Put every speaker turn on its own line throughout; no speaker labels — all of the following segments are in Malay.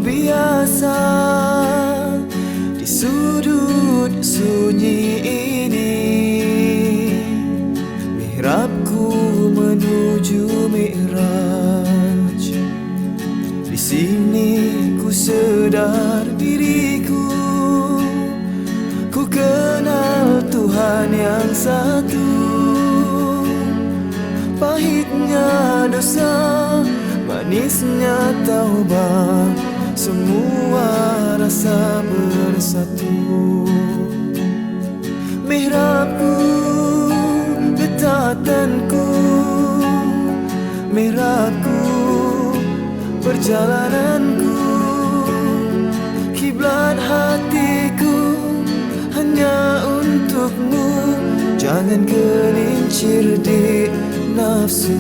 biasa di sudut sunyi ini. Mihrabku menuju Mi'raj. Di sini ku sedar diriku, ku kenal Tuhan yang satu. Pahitnya dosa, manisnya taubat, semua rasa bersatu. Mihrabku, getatanku, mihrabku, perjalananku, kiblat hatiku hanya untukmu. Jangan gelincir di nafsu.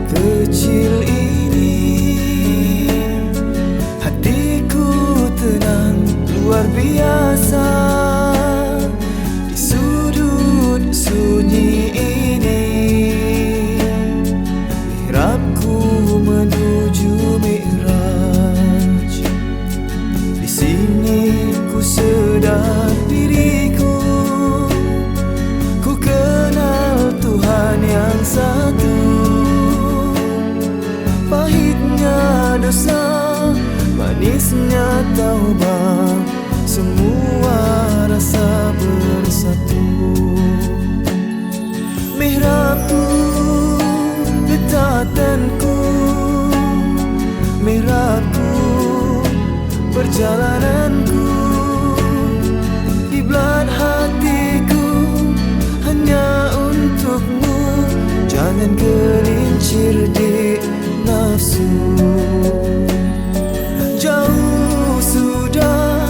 Kecil ini hatiku tenang luar biasa. Di sudut sunyi ini mihrabku menuju Mi'raj. Di sini ku sedar diriku, ku kenal Tuhan yang satu. Pahitnya dosa, manisnya taubat, semua rasa bersatu. Mihrabku, getatanku, mihrabku, perjalananku, kiblat hatiku hanya untukmu. Jangan gelincir di nafsu. Jauh sudah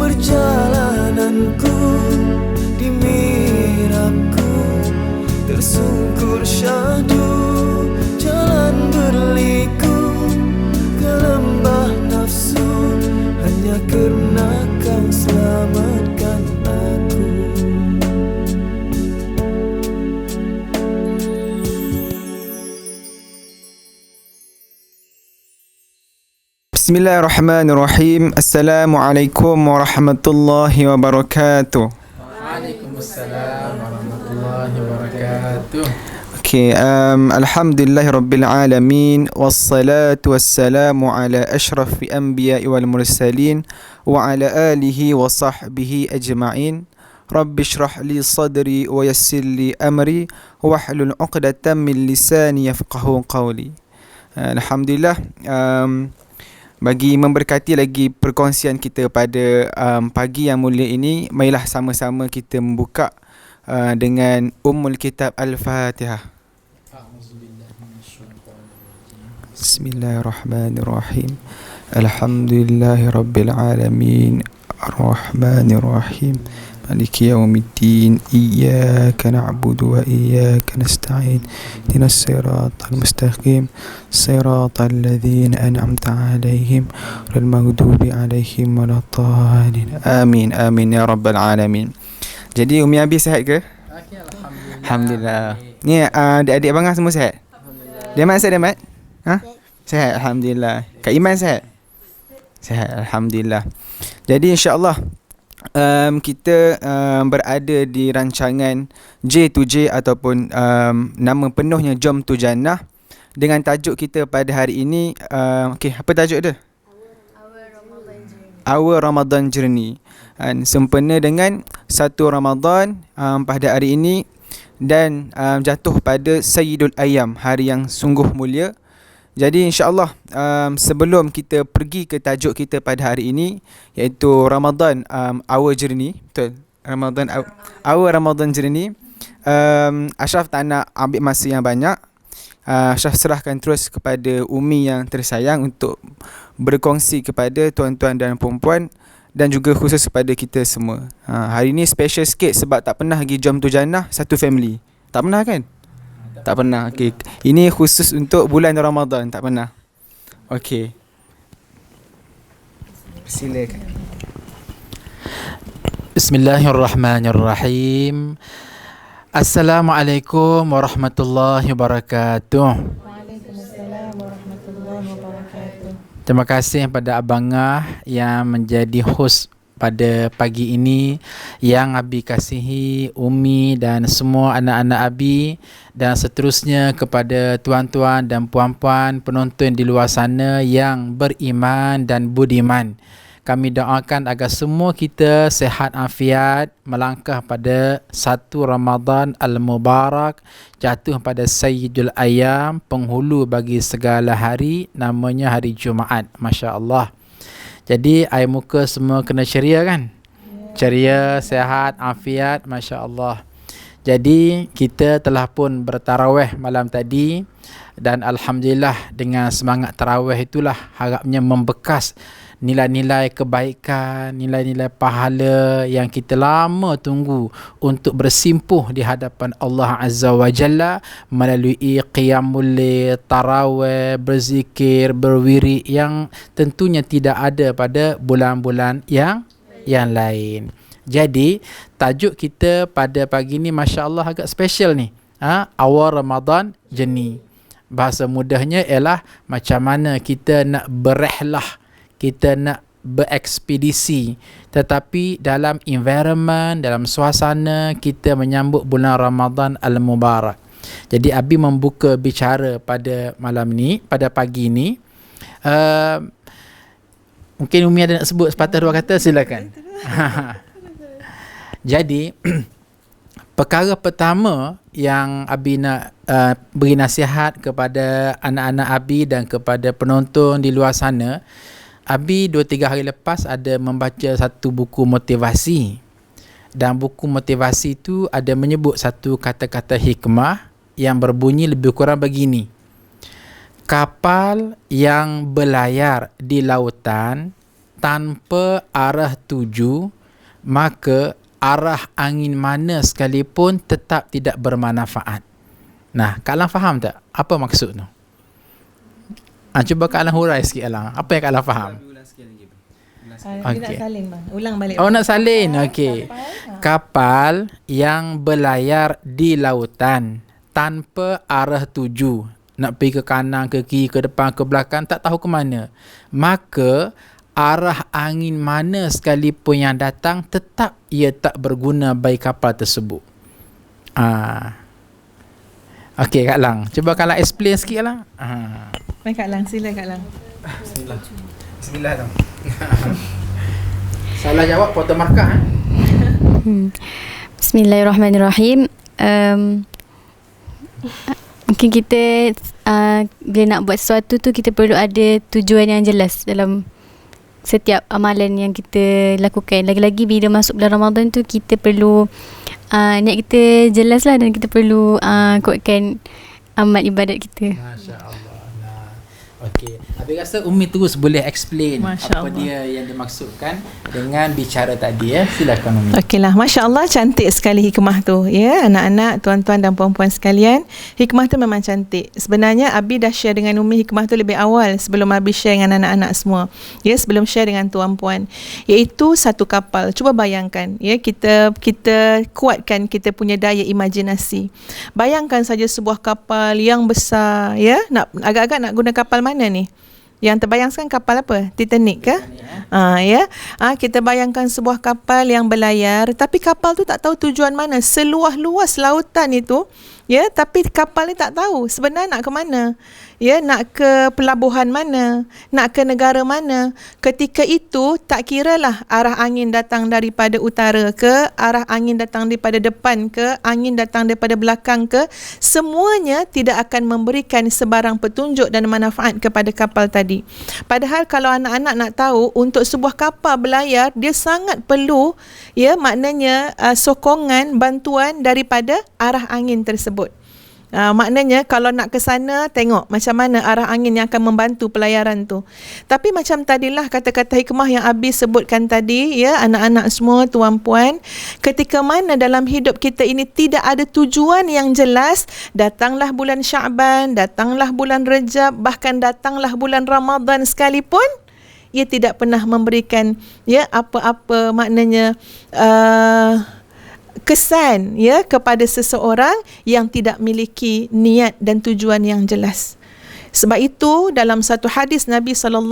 perjalananku, di mihrabku tersungkur syahdu. Jalan berliku ke lembah nafsu, hanya karena kau selamatkan aku.
Bismillahirrahmanirrahim. Assalamualaikum warahmatullahi wabarakatuh.
Waalaikumsalam warahmatullahi wabarakatuh.
Okay, alhamdulillahirabbil alamin, wassalatu wassalamu ala asyrafil anbiya'i wal mursalin wa ala alihi wa sahbihi ajma'in. Rabbi shrah li sadri wa yassir li amri wahlul 'uqdatam min lisani yafqahu qawli. Alhamdulillah, bagi memberkati lagi perkongsian kita pada pagi yang mulia ini, marilah sama-sama kita membuka dengan Ummul Kitab Al-Fatihah. Bismillahirrahmanirrahim. Alhamdulillahirabbil alamin, arrahmanirrahim, maliki yaumiddin, iyyaka na'budu wa iyyaka nasta'in, ihdinas siratal mustaqim, siratal ladzina an'amta 'alaihim ghairil maghdubi 'alaihim waladdallin. Amin amin ya rabbal alamin. Jadi Umi Abi sihat ke?
Okay,
Alhamdulillah. Ni adik-adik abang semua sihat? Dia mat sihat, dia mat? Ha? Sihat, alhamdulillah. Kak Iman sihat? Sihat, alhamdulillah. Jadi insya-Allah kita berada di rancangan J2J ataupun nama penuhnya Jom to Jannah, dengan tajuk kita pada hari ini. Okey, apa tajuk dia? Our Ramadan Journey. Sempena dengan 1 Ramadan pada hari ini, dan jatuh pada Sayyidul Ayyam, hari yang sungguh mulia. Jadi insya-Allah sebelum kita pergi ke tajuk kita pada hari ini, iaitu Ramadan Our Journey, betul? Our Ramadan Journey. Ashraf tak nak ambil masa yang banyak. Ashraf serahkan terus kepada Umi yang tersayang untuk berkongsi kepada tuan-tuan dan puan-puan, dan juga khusus kepada kita semua. Hari ini special sikit sebab tak pernah pergi Jom to Jannah satu family. Tak pernah kan? Tak pernah. Okay. Ini khusus untuk bulan Ramadan, tak pernah. Okey. Silakan.
Bismillahirrahmanirrahim. Assalamualaikum warahmatullahi wabarakatuh.
Waalaikumsalam warahmatullahi wabarakatuh.
Terima kasih kepada Abangah yang menjadi host pada pagi ini, yang Abi kasihi, Umi dan semua anak-anak Abi, dan seterusnya kepada tuan-tuan dan puan-puan penonton di luar sana yang beriman dan budiman. Kami doakan agar semua kita sehat afiat, melangkah pada satu Ramadan Al-Mubarak, jatuh pada Sayyidul Ayyam, penghulu bagi segala hari, namanya hari Jumaat. Masya Allah. Jadi air muka semua kena ceria kan? Ceria, sehat, afiat, Masya Allah. Jadi kita telah pun bertarawih malam tadi, dan Alhamdulillah dengan semangat tarawih itulah harapnya membekas nilai-nilai kebaikan, nilai-nilai pahala yang kita lama tunggu untuk bersimpuh di hadapan Allah Azza wa Jalla melalui qiyamul lail, tarawih, berzikir, berwirid yang tentunya tidak ada pada bulan-bulan yang lain. Jadi tajuk kita pada pagi ni Masya Allah agak special ni. Awal Ramadan jeni. Bahasa mudahnya ialah macam mana kita nak berehlah, kita nak berekspedisi, tetapi dalam environment, dalam suasana kita menyambut bulan Ramadan Al-Mubarak. Jadi Abi membuka bicara pada malam ni, pada pagi ni. Mungkin Umi ada nak sebut sepatah dua kata, silakan. Jadi perkara pertama yang Abi nak beri nasihat kepada anak-anak Abi dan kepada penonton di luar sana, Abi 2-3 hari lepas ada membaca satu buku motivasi, dan buku motivasi itu ada menyebut satu kata-kata hikmah yang berbunyi lebih kurang begini: kapal yang berlayar di lautan tanpa arah tuju, maka arah angin mana sekalipun tetap tidak bermanfaat. Nah, Kak Alang faham tak apa maksud tu? Cuba Kak Alang hurai sikit Alang. Apa yang Kak Alang faham?
Dia nak salin bang. Ulang balik.
Oh, nak salin. Okey. Kapal yang berlayar di lautan tanpa arah tuju, nak pergi ke kanan, ke kiri, ke depan, ke belakang, tak tahu ke mana, maka arah angin mana sekalipun yang datang tetap ia tak berguna bagi kapal tersebut. Okey Kak Lang, cuba Kak Lang explain sikit Kak Lang.
Baik Kak Lang, sila Kak Lang.
Bismillah dong.
Salah jawab potong markah.
Bismillahirrahmanirrahim. Mungkin kita bila nak buat sesuatu tu, kita perlu ada tujuan yang jelas dalam setiap amalan yang kita lakukan. Lagi-lagi bila masuk bulan Ramadan tu, kita perlu niat kita jelas lah, dan kita perlu kuatkan amal ibadat kita.
Masya Allah. Okey, Abi rasa Umi terus boleh explain
Masya
apa
Allah.
dia yang dimaksudkan dengan bicara tadi ya. Silakan Umi.
Okeylah, Masya Allah, cantik sekali hikmah tu ya, anak-anak, tuan-tuan dan puan-puan sekalian. Hikmah tu memang cantik. Sebenarnya Abi dah share dengan Umi hikmah tu lebih awal, sebelum Abi share dengan anak-anak semua ya, sebelum share dengan tuan-puan, iaitu satu kapal. Cuba bayangkan ya, kita kuatkan kita punya daya imajinasi. Bayangkan saja sebuah kapal yang besar ya, nak agak-agak nak guna kapal mana ni? Yang terbayang sekarang kapal apa? Titanic ke? Kita bayangkan sebuah kapal yang berlayar, tapi kapal tu tak tahu tujuan mana. Seluas-luas lautan itu, ya, tapi kapal ni tak tahu sebenarnya nak ke mana. Ya, nak ke pelabuhan mana, nak ke negara mana. Ketika itu tak kiralah arah angin datang daripada utara ke, arah angin datang daripada depan ke, angin datang daripada belakang ke, semuanya tidak akan memberikan sebarang petunjuk dan manfaat kepada kapal tadi. Padahal kalau anak-anak nak tahu, untuk sebuah kapal berlayar, dia sangat perlu ya, maknanya sokongan, bantuan daripada arah angin tersebut. Maknanya kalau nak ke sana, tengok macam mana arah angin yang akan membantu pelayaran tu. Tapi macam tadilah kata-kata hikmah yang Abi sebutkan tadi, ya, anak-anak semua, tuan-puan, ketika mana dalam hidup kita ini tidak ada tujuan yang jelas, datanglah bulan Sya'ban, datanglah bulan Rejab, bahkan datanglah bulan Ramadan sekalipun, ia tidak pernah memberikan, ya, apa-apa maknanya kesan, ya, kepada seseorang yang tidak memiliki niat dan tujuan yang jelas. Sebab itu dalam satu hadis Nabi SAW,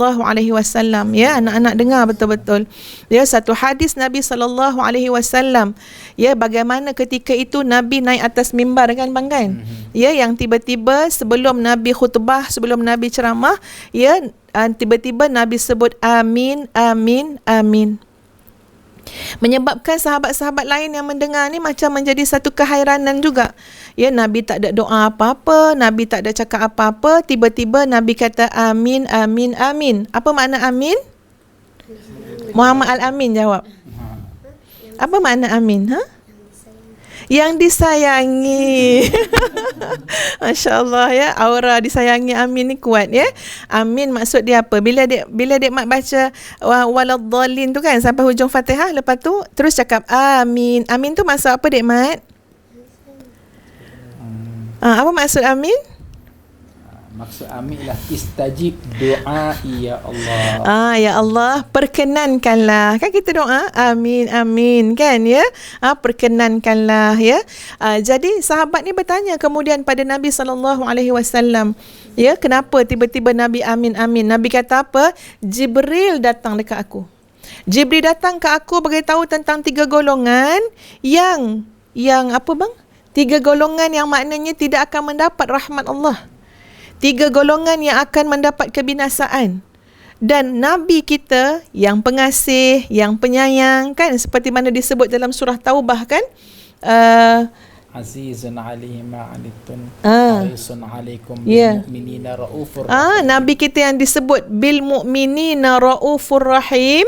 ya, anak-anak dengar betul-betul, ya, satu hadis Nabi SAW, ya, bagaimana ketika itu Nabi naik atas mimbar, kan bang, kan, ya, yang tiba-tiba sebelum Nabi khutbah, sebelum Nabi ceramah, ya, tiba-tiba Nabi sebut amin, amin, amin. Menyebabkan sahabat-sahabat lain yang mendengar ni macam menjadi satu kehairanan juga. Ya, Nabi tak ada doa apa-apa, Nabi tak ada cakap apa-apa, tiba-tiba Nabi kata amin, amin, amin. Apa makna amin? Muhammad Al-Amin jawab. Apa makna amin? Yang disayangi. Masya Allah, ya, aura disayangi amin ni kuat, ya. Amin maksud dia apa? Bila Dek Mat baca waladhdallin tu kan sampai hujung Fatihah, lepas tu terus cakap amin. Amin tu maksud apa, Dek Mat? Apa maksud amin?
Maksud amin lah istajib doa ya Allah.
Ya Allah, perkenankanlah. Kan kita doa amin, amin, kan, ya. Perkenankanlah, ya. Jadi sahabat ni bertanya kemudian pada Nabi SAW, ya, kenapa tiba-tiba Nabi amin, amin? Nabi kata apa? Jibril datang dekat aku. Jibril datang ke aku beritahu tentang 3 golongan yang apa bang? 3 golongan yang maknanya tidak akan mendapat rahmat Allah. 3 golongan yang akan mendapat kebinasaan. Dan Nabi kita yang pengasih, yang penyayang, kan, seperti mana disebut dalam surah Taubah, kan,
Azizun alaihi ma anittum harisun alaikum bil mu'minina raufur rahim.
Nabi kita yang disebut bil mu'minina raufur rahim,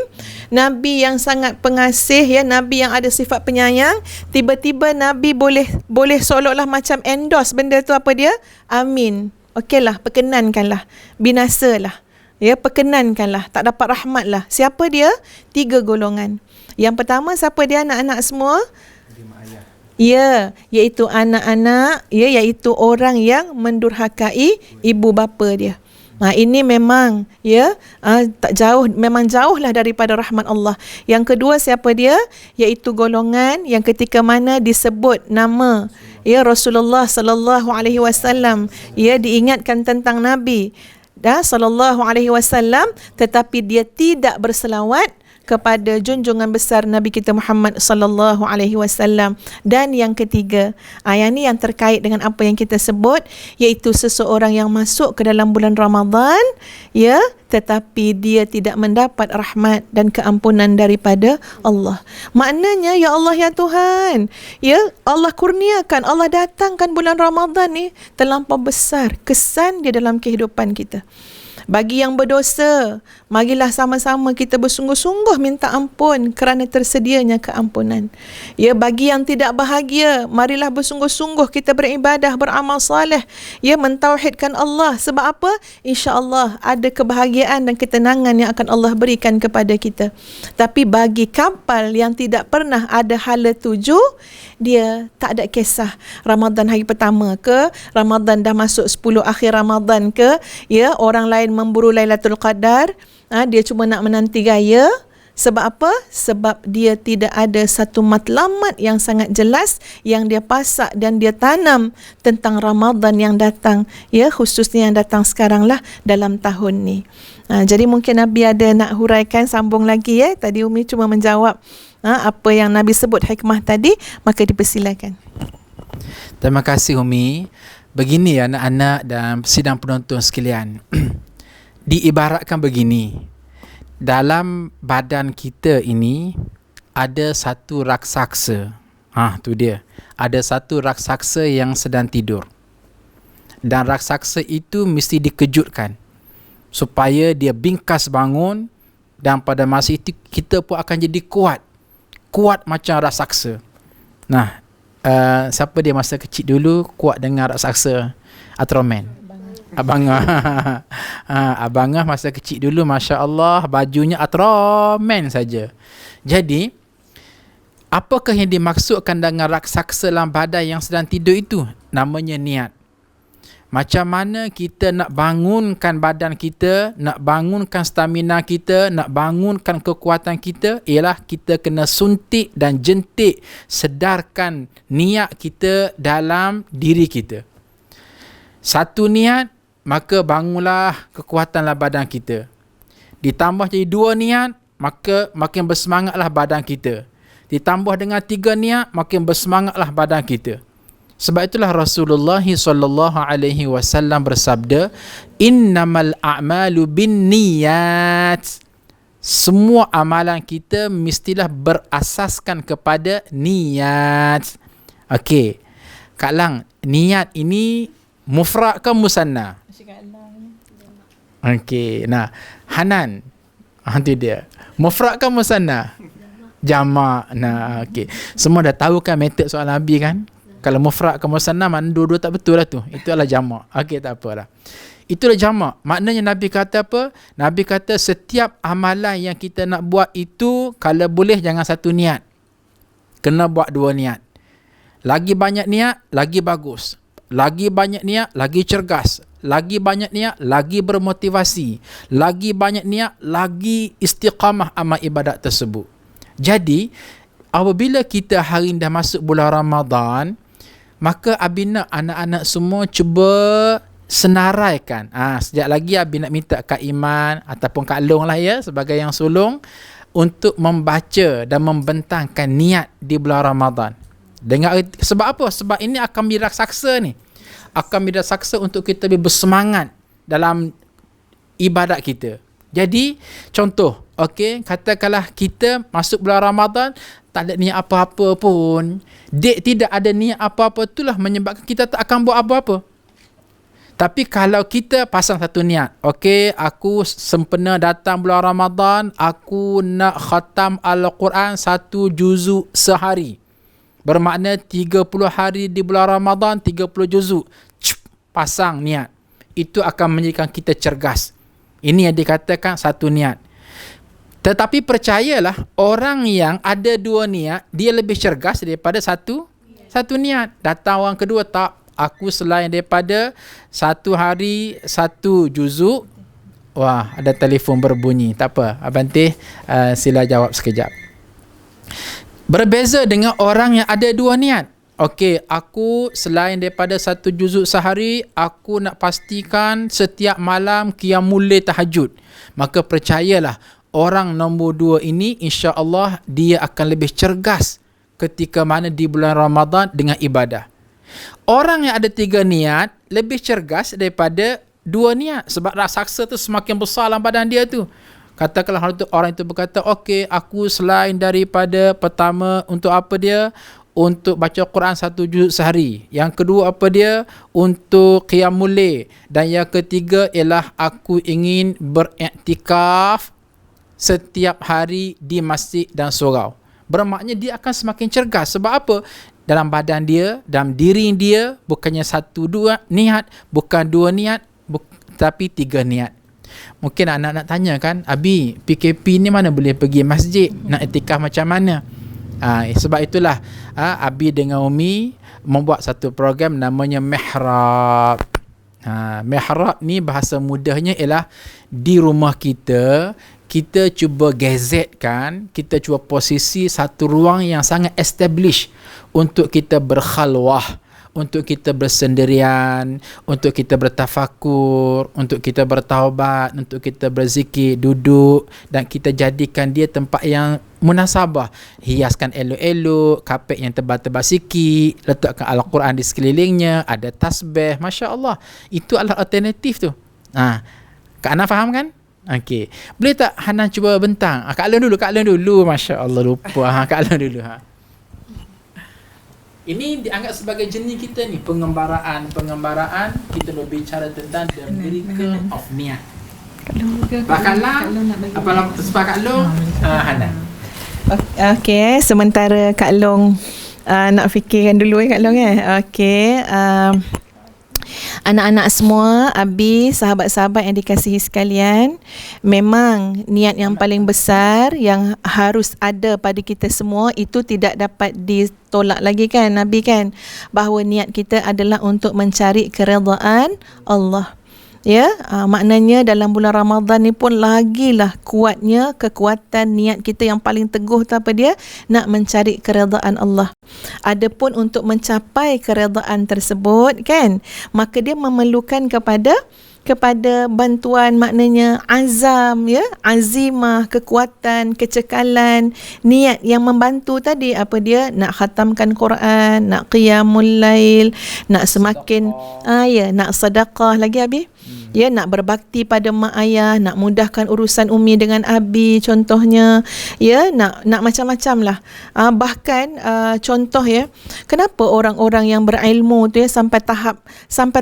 Nabi yang sangat pengasih, ya, Nabi yang ada sifat penyayang. Tiba-tiba Nabi boleh seolah-olah macam endorse benda tu, apa dia? Amin. Okeylah, perkenankanlah, binasalah, ya, perkenankanlah, tak dapat rahmatlah. Siapa dia? 3 golongan. Yang pertama siapa dia, anak-anak semua? Ya, iaitu anak-anak, ya, iaitu orang yang mendurhakai ibu bapa dia. Ini memang, ya, tak jauh, memang jauhlah daripada rahmat Allah. Yang kedua siapa dia? Iaitu golongan yang ketika mana disebut nama, ya, Rasulullah sallallahu alaihi wasallam, ya, diingatkan tentang Nabi sallallahu alaihi wasallam, tetapi dia tidak berselawat kepada junjungan besar Nabi kita Muhammad sallallahu alaihi wasallam. Dan yang ketiga, yang ni yang terkait dengan apa yang kita sebut, iaitu seseorang yang masuk ke dalam bulan Ramadan, ya, tetapi dia tidak mendapat rahmat dan keampunan daripada Allah. Maknanya, ya Allah, ya Tuhan, ya, Allah kurniakan, Allah datangkan bulan Ramadan ni terlampau besar kesan dia dalam kehidupan kita. Bagi yang berdosa, marilah sama-sama kita bersungguh-sungguh minta ampun kerana tersedianya keampunan. Ya, bagi yang tidak bahagia, marilah bersungguh-sungguh kita beribadah, beramal saleh, ya, mentauhidkan Allah. Sebab apa? Insya-Allah ada kebahagiaan dan ketenangan yang akan Allah berikan kepada kita. Tapi bagi kapal yang tidak pernah ada hala tuju, dia tak ada kisah Ramadan hari pertama ke, Ramadan dah masuk 10 akhir Ramadan ke, ya, orang lain memburu Lailatul Qadar, dia cuma nak menanti gaya. Sebab apa? Sebab dia tidak ada satu matlamat yang sangat jelas yang dia pasak dan dia tanam tentang Ramadan yang datang, ya, khususnya yang datang sekarang lah dalam tahun ni. Jadi mungkin Nabi ada nak huraikan, sambung lagi, ya. Tadi Umi cuma menjawab apa yang Nabi sebut hikmah tadi, maka dipersilakan.
Terima kasih Umi. Begini, anak-anak dan sidang penonton sekalian. Diibaratkan begini, dalam badan kita ini ada satu raksasa. Tu dia. Ada satu raksasa yang sedang tidur. Dan raksasa itu mesti dikejutkan supaya dia bingkas bangun, dan pada masa itu kita pun akan jadi kuat. Kuat macam raksasa. siapa dia masa kecil dulu kuat dengar raksasa Ultraman? Abangah. Abangah masa kecil dulu Masya Allah bajunya Ultraman saja. Jadi apakah yang dimaksudkan dengan raksasa dalam badan yang sedang tidur itu? Namanya niat. Macam mana kita nak bangunkan badan kita, nak bangunkan stamina kita, nak bangunkan kekuatan kita, ialah kita kena suntik dan jentik sedarkan niat kita dalam diri kita. Satu niat, maka bangunlah kekuatan dalam badan kita. Ditambah jadi 2 niat, maka makin bersemangatlah badan kita. Ditambah dengan 3 niat, makin bersemangatlah badan kita. Sebab itulah Rasulullah sallallahu alaihi wasallam bersabda, innamal a'malu binniyat. Semua amalan kita mestilah berasaskan kepada niat. Okey. Kak Lang, niat ini mufrad ke musanna? Okey. Nah, Hanan. Itu dia. Mufrad ke musanna? Jamak. Nah, okey. Semua dah tahu kan metod soal Nabi kan? Kalau mufrad ke musanna, makna dua-dua tak betul lah tu. Itu adalah jamak. Okey, tak apalah. Itulah jamak. Maknanya Nabi kata apa? Nabi kata setiap amalan yang kita nak buat itu, kalau boleh jangan satu niat. Kena buat 2 niat. Lagi banyak niat, lagi bagus. Lagi banyak niat, lagi cergas. Lagi banyak niat, lagi bermotivasi. Lagi banyak niat, lagi istiqamah amal ibadat tersebut. Jadi, apabila kita hari ini dah masuk bulan Ramadan, maka Abi nak anak-anak semua cuba senaraikan. Sekejap lagi Abi nak minta Kak Iman ataupun Kak Long lah ya, sebagai yang sulung, untuk membaca dan membentangkan niat di bulan Ramadan. Sebab apa? Sebab ini akan menjadi raksasa ni. Akan menjadi raksasa untuk kita lebih bersemangat dalam ibadat kita. Jadi, contoh, okey, katakanlah kita masuk bulan Ramadan, tak ada niat apa-apa pun. Tidak ada niat apa-apa, itulah menyebabkan kita tak akan buat apa-apa. Tapi kalau kita pasang satu niat, okey, aku sempena datang bulan Ramadan, aku nak khatam Al-Quran 1 juzuk sehari. Bermakna 30 hari di bulan Ramadan, 30 juzuk. Pasang niat. Itu akan menjadikan kita cergas. Ini yang dikatakan satu niat. Tetapi percayalah, orang yang ada 2 niat, dia lebih cergas daripada satu niat. Datang orang kedua, tak, aku selain daripada 1 hari 1 juzuk. Wah, ada telefon berbunyi. Tak apa, Abang Teh sila jawab sekejap. Berbeza dengan orang yang ada 2 niat. Okey, aku selain daripada 1 juzuk sehari, aku nak pastikan setiap malam qiyamul lail tahajud. Maka percayalah, orang nombor 2 ini insya-Allah dia akan lebih cergas ketika mana di bulan Ramadan dengan ibadah. Orang yang ada 3 niat lebih cergas daripada 2 niat, sebab raksasa tu semakin besar dalam badan dia tu. Katakanlah orang itu berkata, okey, aku selain daripada pertama untuk apa dia? Untuk baca Quran 1 juzuk sehari. Yang kedua apa dia? Untuk qiyamul lail. Dan yang ketiga ialah aku ingin beriktikaf setiap hari di masjid dan surau. Bermakna dia akan semakin cergas. Sebab apa? Dalam badan dia, dalam diri dia, bukannya 1-2 niat, bukan 2 niat, tapi 3 niat. Mungkin anak-anak tanya kan, Abi, PKP ni mana boleh pergi masjid? Nak iktikaf macam mana? Sebab itulah Abi dengan Umi membuat satu program namanya Mihrab. Mihrab ni bahasa mudahnya ialah di rumah kita cuba gazetkan, kita cuba posisi satu ruang yang sangat established untuk kita berkhalwah, untuk kita bersendirian, untuk kita bertafakur, untuk kita bertaubat, untuk kita berzikir, duduk, dan kita jadikan dia tempat yang munasabah. Hiaskan elok-elok, kapet yang tebal-tebal sikit, letakkan Al-Quran di sekelilingnya, ada tasbih, Masya Allah. Itu adalah alternatif tu. Kak Ana faham kan? Okey. Boleh tak Hana cuba bentang? Kak Alun dulu. Masya Allah, lupa. Kak Alun dulu. Ini dianggap sebagai jenis kita ni, pengembaraan. Kita berbicara tentang the miracle of niat. Bakalah apa sepakat lo? Hana.
Okey, sementara Kak Long Nak fikirkan dulu Kak Long Okey. Anak-anak semua, Abi, sahabat-sahabat yang dikasihi sekalian, memang niat yang paling besar yang harus ada pada kita semua itu tidak dapat ditolak lagi kan Nabi kan, bahawa niat kita adalah untuk mencari keredaan Allah. Ya, maknanya dalam bulan Ramadan ni pun lagilah kuatnya kekuatan niat kita yang paling teguh tu apa dia? Nak mencari keredaan Allah. Adapun untuk mencapai keredaan tersebut kan, maka dia memerlukan kepada bantuan, maknanya azam, ya, azimah, kekuatan, kecekalan, niat yang membantu tadi apa dia? Nak khatamkan Quran, nak qiyamul lail, nak semakin nak sedekah lagi Abi. Ya, nak berbakti pada mak ayah, nak mudahkan urusan Umi dengan Abi contohnya, ya, nak macam-macam lah. Bahkan contoh ya, kenapa orang-orang yang berilmu tu ya sampai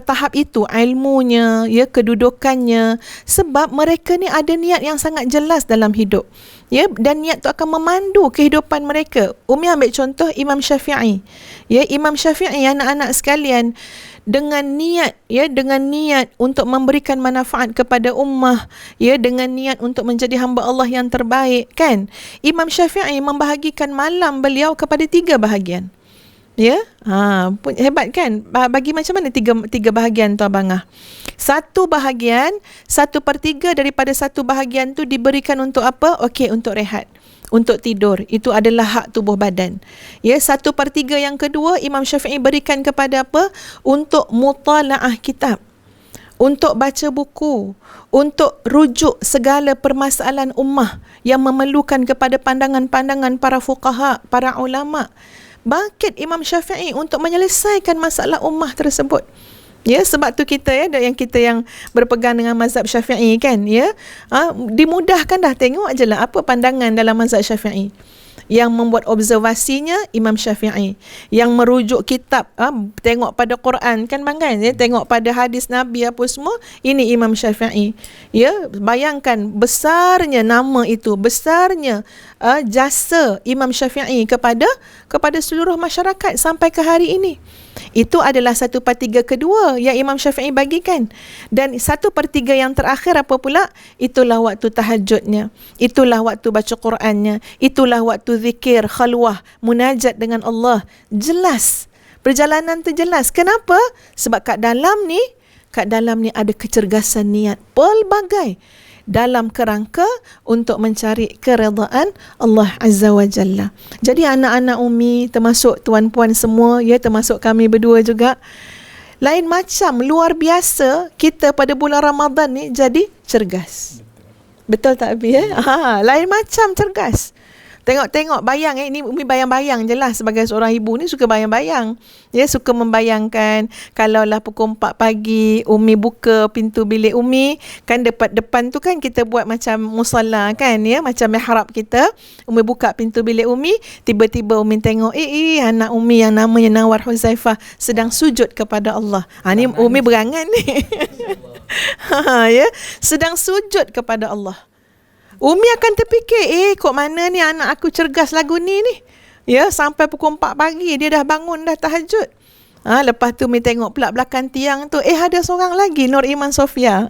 tahap itu ilmunya, ya, kedudukannya, sebab mereka ni ada niat yang sangat jelas dalam hidup. Ya, dan niat tu akan memandu kehidupan mereka. Umi ambil contoh Imam Syafi'i. Ya, Imam Syafi'i, anak-anak sekalian, dengan niat, ya, dengan niat untuk memberikan manfaat kepada ummah, ya, dengan niat untuk menjadi hamba Allah yang terbaik kan. Imam Syafi'i membahagikan malam beliau kepada 3 bahagian. Ya, hebat kan? Bagi macam mana tiga bahagian tu abangah? 1 bahagian, 1/3 daripada 1 bahagian tu diberikan untuk apa? Okey, untuk rehat, untuk tidur. Itu adalah hak tubuh badan. Ya, 1/3 yang kedua Imam Syafi'i berikan kepada apa? Untuk mutalaah kitab, untuk baca buku, untuk rujuk segala permasalahan ummah yang memerlukan kepada pandangan-pandangan para fuqaha, para ulama. Bangkit Imam Syafi'i untuk menyelesaikan masalah ummah tersebut. Ya, sebab tu kita yang berpegang dengan mazhab Syafi'i kan, ya, dimudahkan dah, tengok je lah apa pandangan dalam mazhab Syafi'i. Yang membuat observasinya Imam Syafi'i, yang merujuk kitab, tengok pada Quran kan bang kan, ya, tengok pada hadis Nabi apa semua, ini Imam Syafi'i. Ya, bayangkan besarnya nama itu, besarnya jasa Imam Syafi'i kepada seluruh masyarakat sampai ke hari ini. Itu adalah 1/3 kedua yang Imam Syafi'i bagikan. Dan 1/3 yang terakhir apa pula? Itulah waktu tahajudnya, itulah waktu baca Qurannya, itulah waktu zikir, khalwah, munajat dengan Allah. Jelas, perjalanan tu jelas. Kenapa? Sebab kat dalam ni ada kecergasan niat pelbagai dalam kerangka untuk mencari keredaan Allah Azza wa Jalla. Jadi anak-anak Umi, termasuk tuan-puan semua, ya, termasuk kami berdua juga, lain macam, luar biasa kita pada bulan Ramadan ni jadi cergas. Betul tak Abi? Lain macam cergas. Tengok bayang, ini Umi bayang-bayang je lah, sebagai seorang ibu ni suka bayang-bayang. Ya, suka membayangkan kalaulah pukul 4 pagi Umi buka pintu bilik Umi, kan depan tu kan kita buat macam musalla kan, ya, macam mihrab kita. Umi buka pintu bilik Umi, tiba-tiba Umi tengok anak Umi yang namanya Nawar Huzaifah sedang sujud kepada Allah. Ni Umi berangan ni. Ya, sedang sujud kepada Allah. Umi akan terfikir, kok mana ni anak aku cergas lagu ni. Ya, sampai pukul 4 pagi dia dah bangun, dah tahajud. Lepas tu Umi tengok pula belakang tiang tu, ada seorang lagi, Nur Iman Sofia.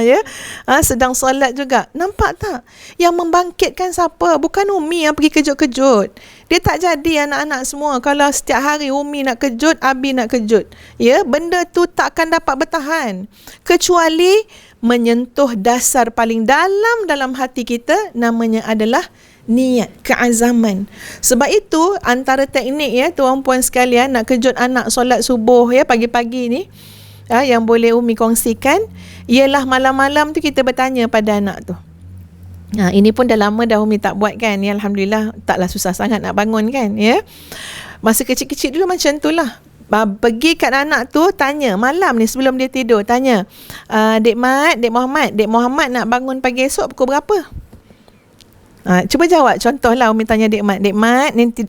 Ya, sedang solat juga. Nampak tak? Yang membangkitkan siapa? Bukan Umi yang pergi kejut-kejut. Dia tak jadi anak-anak semua kalau setiap hari Umi nak kejut, Abi nak kejut. Ya, benda tu tak akan dapat bertahan kecuali menyentuh dasar paling dalam hati kita, namanya adalah niat, keazaman. Sebab itu antara teknik, ya, tuan-puan sekalian, nak kejut anak solat subuh, ya, pagi-pagi ni, yang boleh Umi kongsikan, ialah malam-malam tu kita bertanya pada anak tu. Ini pun dah lama dah Umi tak buat kan, ya, alhamdulillah taklah susah sangat nak bangun kan, ya. Masa kecil-kecil dulu macam tu lah. Pergi kat anak tu, tanya malam ni sebelum dia tidur, tanya, Dek Muhammad nak bangun pagi esok pukul berapa? Cuba jawab. Contohlah Umi tanya Dek Mat ni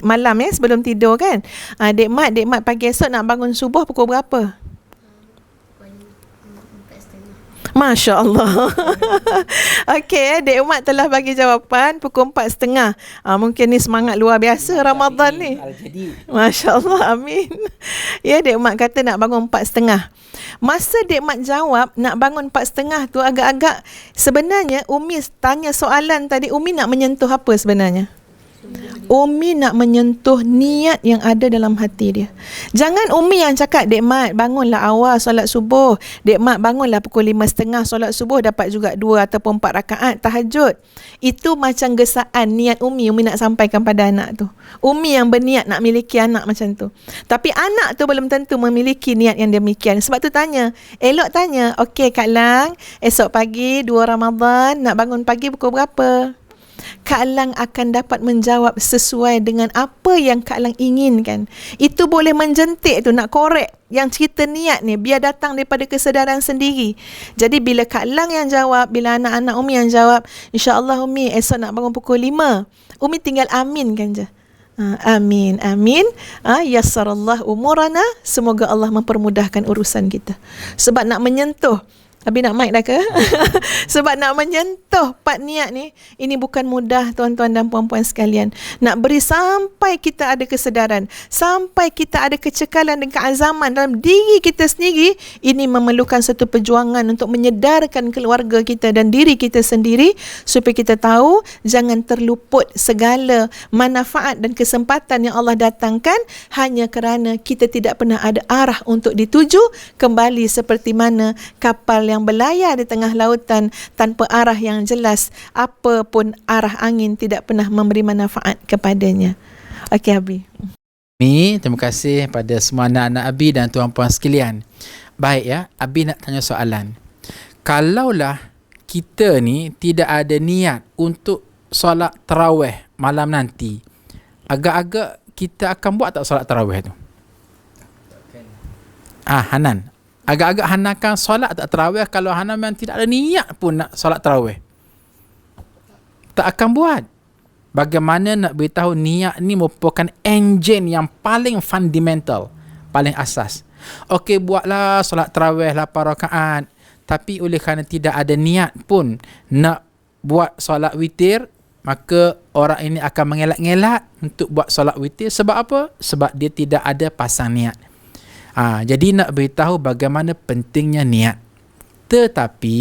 malam, ya, sebelum tidur kan, Dek Mat pagi esok nak bangun subuh pukul berapa? 4:30 Masya Allah. Okey, Dek Umat telah bagi jawapan pukul 4.30. Mungkin ni semangat luar biasa Ramadan ni. Masya Allah, amin. Ya, Dek Umat kata nak bangun 4.30. Masa Dek Mat jawab nak bangun 4.30 tu agak-agak sebenarnya Umi tanya soalan tadi, Umi nak menyentuh apa sebenarnya? Umi nak menyentuh niat yang ada dalam hati dia. Jangan Umi yang cakap, Dek Mat bangunlah awal solat subuh, Dek Mat bangunlah pukul 5.30 solat subuh, dapat juga 2 ataupun 4 rakaat tahajud. Itu macam gesaan niat Umi nak sampaikan pada anak tu. Umi yang berniat nak miliki anak macam tu. Tapi anak tu belum tentu memiliki niat yang demikian. Sebab tu tanya, elok tanya, okey Kak Lang, esok pagi 2 Ramadan nak bangun pagi pukul berapa? Kak Lang akan dapat menjawab sesuai dengan apa yang Kak Lang inginkan. Itu boleh menjentik tu, nak korek yang cerita niat ni biar datang daripada kesedaran sendiri. Jadi bila Kak Lang yang jawab, bila anak-anak Umi yang jawab, insya-Allah Umi esok nak bangun pukul 5, Umi tinggal aminkan je. Amin, amin. Yassarallah umurana, semoga Allah mempermudahkan urusan kita. Sebab nak menyentuh, Abi nak mic dah ke? Sebab nak menyentuh part niat ni, ini bukan mudah tuan-tuan dan puan-puan sekalian. Nak beri sampai kita ada kesedaran, sampai kita ada kecekalan dan keazaman dalam diri kita sendiri, ini memerlukan satu perjuangan untuk menyedarkan keluarga kita dan diri kita sendiri supaya kita tahu jangan terluput segala manfaat dan kesempatan yang Allah datangkan hanya kerana kita tidak pernah ada arah untuk dituju, kembali seperti mana kapal yang berlayar di tengah lautan tanpa arah yang jelas, apa pun arah angin tidak pernah memberi manfaat kepadanya. Okey Abi.
Terima kasih pada semua anak-anak Abi dan tuan-puan sekalian. Baik ya, Abi nak tanya soalan. Kalaulah kita ni tidak ada niat untuk solat tarawih malam nanti, agak-agak kita akan buat tak solat tarawih tu? Hanan, agak-agak Hanan akan solat tak tarawih kalau Hanan memang tidak ada niat pun nak solat tarawih? Tak akan buat. Bagaimana nak beritahu niat ni merupakan enjin yang paling fundamental, paling asas. Okey, buatlah solat tarawih 8 rakaat, tapi oleh kerana tidak ada niat pun nak buat solat witir, maka orang ini akan mengelak-ngelak untuk buat solat witir. Sebab apa? Sebab dia tidak ada pasang niat. Jadi nak beritahu bagaimana pentingnya niat. Tetapi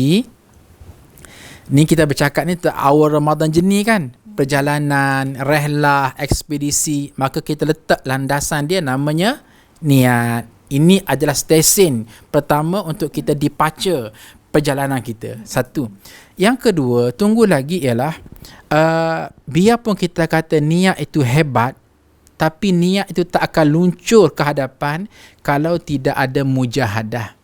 ni kita bercakap ni awal Ramadan jenis kan, perjalanan, rehlah, ekspedisi, maka kita letak landasan dia namanya niat. Ini adalah stesen pertama untuk kita departure perjalanan kita. Satu. Yang kedua, tunggu lagi ialah biarpun kita kata niat itu hebat, tapi niat itu tak akan luncur ke hadapan kalau tidak ada mujahadah.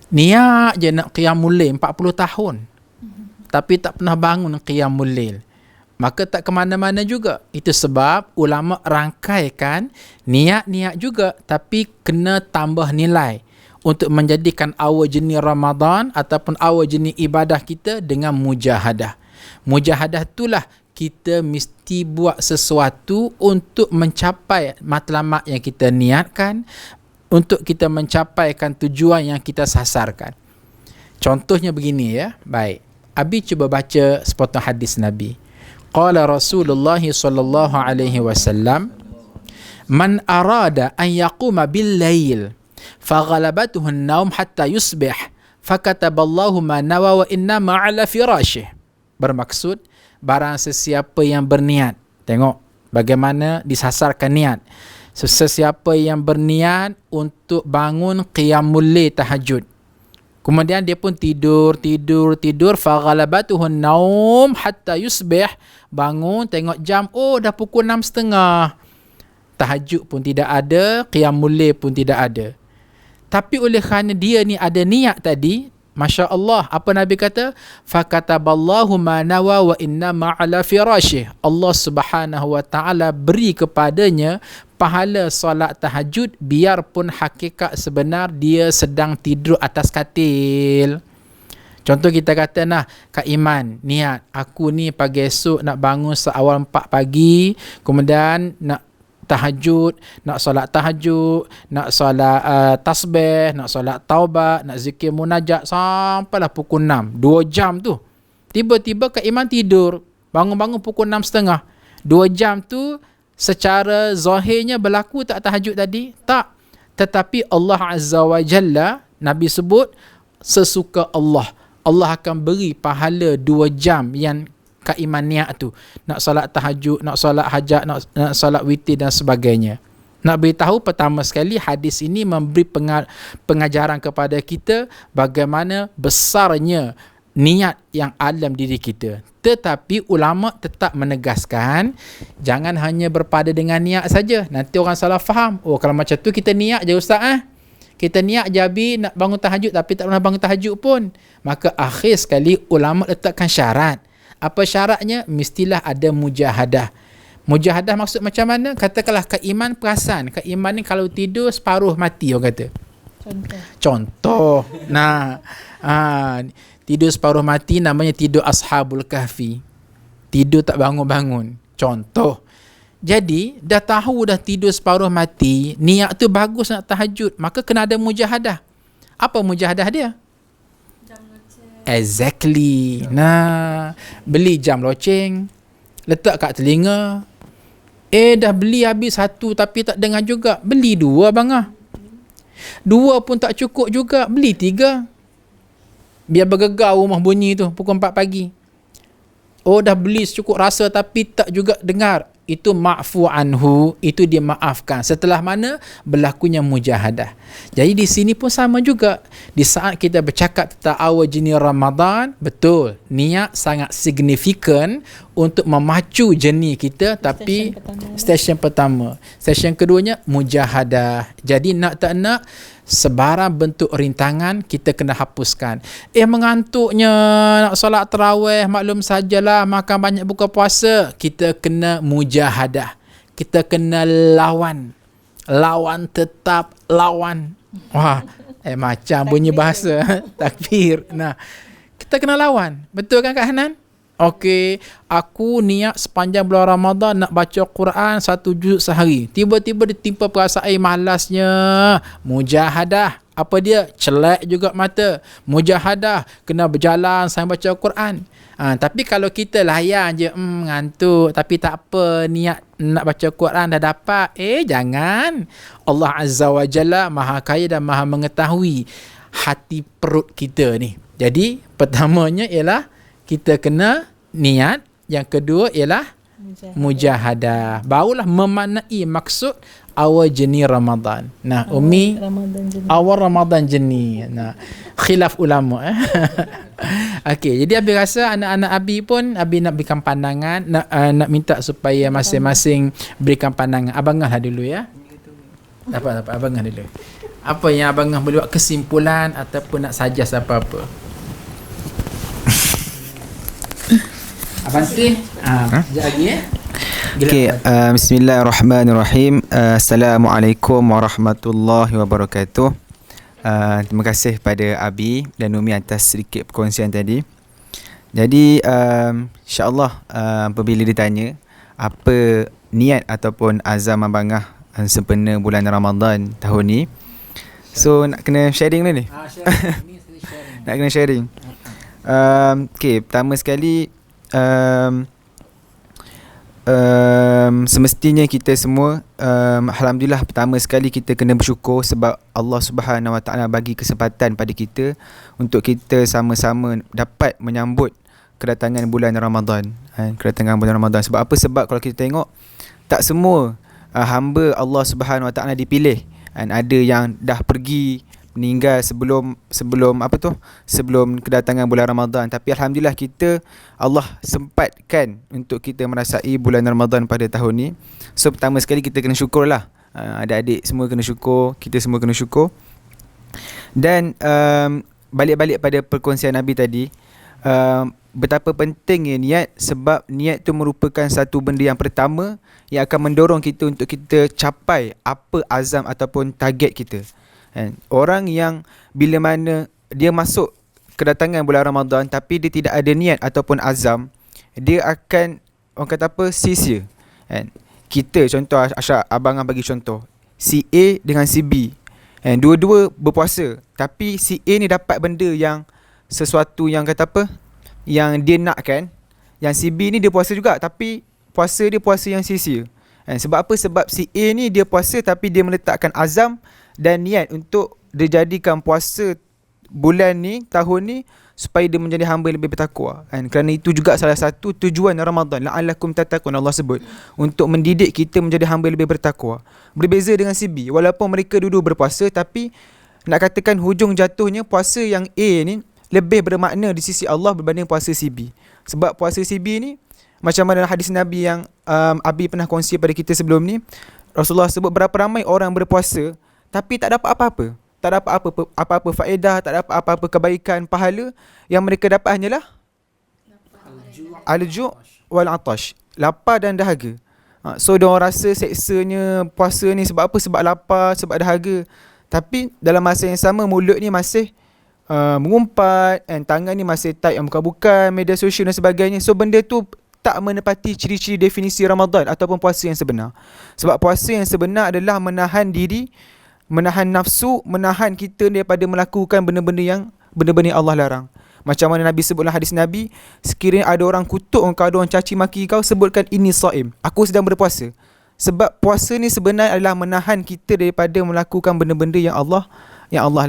Niat je nak qiyamul lail 40 tahun, tapi tak pernah bangun qiyamul lail, maka tak ke mana-mana juga. Itu sebab ulama rangkaikan niat-niat juga, tapi kena tambah nilai untuk menjadikan awal jenis Ramadan ataupun awal jenis ibadah kita dengan mujahadah. Mujahadah itulah kita mesti buat sesuatu untuk mencapai matlamat yang kita niatkan, untuk kita mencapaikan tujuan yang kita sasarkan. Contohnya begini ya. Baik, Abi cuba baca sepotong hadis Nabi. Qala Rasulullah sallallahu alaihi wasallam, man arada an yaquma bil lail faghalabathu an-naum hatta yusbih fakataballahu ma nawa wa inna ma ala firashih. Bermaksud, barang sesiapa yang berniat, tengok bagaimana disasarkan niat. Sesiapa yang berniat untuk bangun qiyamul lail tahajud, kemudian dia pun tidur faghalabathu an-naum hatta yusbih, bangun tengok jam, dah pukul 6.30, tahajud pun tidak ada, qiyamul lail pun tidak ada. Tapi oleh kerana dia ni ada niat tadi, Masya Allah, apa Nabi kata? Fakataballahu ma nawa wa inna ma'ala firashih. Allah subhanahu wa ta'ala beri kepadanya pahala solat tahajud, biarpun hakikat sebenar dia sedang tidur atas katil. Contoh kita kata, Kak Iman, niat aku ni pagi esok nak bangun seawal 4 pagi, kemudian nak tahajud, nak solat tahajud, nak solat tasbih, nak solat taubat, nak zikir munajat sampailah pukul 6. 2 jam tu. Tiba-tiba Kak Iman tidur. Bangun-bangun pukul 6.30. 2 jam tu secara zahirnya berlaku tak tahajud tadi? Tak. Tetapi Allah Azza wa Jalla, Nabi sebut, sesuka Allah. Allah akan beri pahala 2 jam yang Kak Iman niat tu. Nak solat tahajud, nak solat hajat, nak solat witir dan sebagainya. Nak beritahu pertama sekali, hadis ini memberi pengajaran kepada kita bagaimana besarnya niat yang dalam diri kita. Tetapi ulama tetap menegaskan, jangan hanya berpada dengan niat saja. Nanti orang salah faham. Oh, kalau macam tu kita niat je ustaz kita niat je habis nak bangun tahajud tapi tak pernah bangun tahajud pun. Maka akhir sekali ulama letakkan syarat. Apa syaratnya? Mestilah ada mujahadah. Mujahadah maksud macam mana? Katakanlah Kak Iman perasan, Kak Iman ni kalau tidur separuh mati orang kata. Contoh. Nah, tidur separuh mati namanya tidur Ashabul Kahfi. Tidur tak bangun-bangun. Contoh. Jadi, dah tahu dah tidur separuh mati, niat tu bagus nak tahajud, maka kena ada mujahadah. Apa mujahadah dia? Exactly. Nah, beli jam loceng, letak kat telinga. Dah beli habis 1 tapi tak dengar juga. Beli 2 bangah. 2 pun tak cukup juga, beli 3. Biar bergegar rumah bunyi tu pukul 4 pagi. Oh, dah beli secukup rasa tapi tak juga dengar. Itu ma'fu anhu, itu dia maafkan. Setelah mana berlakunya mujahadah. Jadi di sini pun sama juga. Di saat kita bercakap tentang awal jenis Ramadan, betul, niat sangat signifikan untuk memacu jenis kita. Tapi stesen pertama. Stesen keduanya mujahadah. Jadi nak tak nak, sebarang bentuk rintangan kita kena hapuskan. Mengantuknya nak solat tarawih, maklum sajalah, makan banyak buka puasa. Kita kena mujahadah. Kita kena lawan. Lawan, tetap lawan. Wah, macam bunyi bahasa takbir. Nah, kita kena lawan. Betul kan Kak Hanan? Okey, aku niat sepanjang bulan Ramadan nak baca Quran 1 juz sehari. Tiba-tiba ditimpa perasaan malasnya. Mujahadah. Apa dia? Celak juga mata. Mujahadah. Kena berjalan sambil baca Quran. Tapi kalau kita layan je, ngantuk, tapi tak apa, niat nak baca Quran dah dapat. Jangan. Allah Azza wa Jalla Maha Kaya dan Maha mengetahui hati perut kita ni. Jadi, pertamanya ialah kita kena niat. Yang kedua ialah mujahadah. Barulah memaknai maksud awal jenis Ramadan. Nah, Umi, awal Ramadan jenis. Nah, khilaf ulama. Okey, jadi Abi rasa anak-anak Abi pun, Abi nak berikan pandangan, nak minta supaya masing-masing berikan pandangan. Abangah lah dulu ya. Dapat abangah dulu. Apa yang abangah boleh buat kesimpulan ataupun nak suggest apa-apa? Abang Sri, sekejap lagi ya.
Okay, bismillahirrahmanirrahim. Assalamualaikum warahmatullahi wabarakatuh. Terima kasih pada Abi dan Umi atas sedikit perkongsian tadi. Jadi insyaAllah apabila ditanya apa niat ataupun azam abangah sempena bulan Ramadan tahun ni, so nak kena sharing ni. Nak kena sharing. Okay, pertama sekali semestinya kita semua alhamdulillah, pertama sekali kita kena bersyukur sebab Allah Subhanahu Wa Taala bagi kesempatan pada kita untuk kita sama-sama dapat menyambut kedatangan bulan Ramadan. Kedatangan bulan Ramadan. Sebab apa? Sebab kalau kita tengok, tak semua hamba Allah Subhanahu Wa Taala dipilih. Ada yang dah pergi meninggal sebelum kedatangan bulan Ramadan. Tapi alhamdulillah kita, Allah sempatkan untuk kita merasai bulan Ramadan pada tahun ni. So pertama sekali kita kena syukurlah. Adik-adik semua kena syukur, kita semua kena syukur. Dan balik-balik pada perkongsian Nabi tadi, betapa pentingnya niat, sebab niat tu merupakan satu benda yang pertama yang akan mendorong kita untuk kita capai apa azam ataupun target kita. Orang yang bila mana dia masuk kedatangan bulan Ramadan tapi dia tidak ada niat ataupun azam, dia akan, orang kata apa, sia-sia. kita contoh abang bagi contoh si A dengan si B, dua-dua berpuasa, tapi si A ni dapat benda yang sesuatu yang kata apa, yang dia nak kan. Yang si B ni dia puasa juga, tapi puasa dia puasa yang sia-sia. Sebab apa? Sebab si A ni dia puasa tapi dia meletakkan azam dan niat untuk dia jadikan puasa bulan ni, tahun ni, supaya dia menjadi hamba yang lebih bertakwa. Kerana itu juga salah satu tujuan Ramadan, la'allakum tattaqun, Allah sebut, untuk mendidik kita menjadi hamba yang lebih bertakwa. Berbeza dengan si B, walaupun mereka dua-dua berpuasa, tapi nak katakan hujung jatuhnya puasa yang A ni lebih bermakna di sisi Allah berbanding puasa si B. Sebab puasa si B ni macam mana hadis Nabi yang Abi pernah kongsi pada kita sebelum ni, Rasulullah sebut berapa ramai orang berpuasa tapi tak dapat apa-apa. Tak dapat apa-apa faedah, tak dapat apa-apa kebaikan, pahala. Yang mereka dapat hanyalah al-ju' wal atash, lapar dan dahaga. So diorang rasa seksanya puasa ni sebab apa? Sebab lapar, sebab dahaga. Tapi dalam masa yang sama mulut ni masih mengumpat, tangan ni masih type yang bukan-bukan, media sosial dan sebagainya. So benda tu tak menepati ciri-ciri definisi Ramadan ataupun puasa yang sebenar. Sebab puasa yang sebenar adalah menahan diri, menahan nafsu, menahan kita daripada melakukan benda-benda yang Allah larang. Macam mana Nabi sebutlah hadis Nabi, sekiranya ada orang kutuk kau, ada orang caci maki kau, sebutkan ini saim, aku sedang berpuasa. Sebab puasa ni sebenarnya adalah menahan kita daripada melakukan benda-benda yang Allah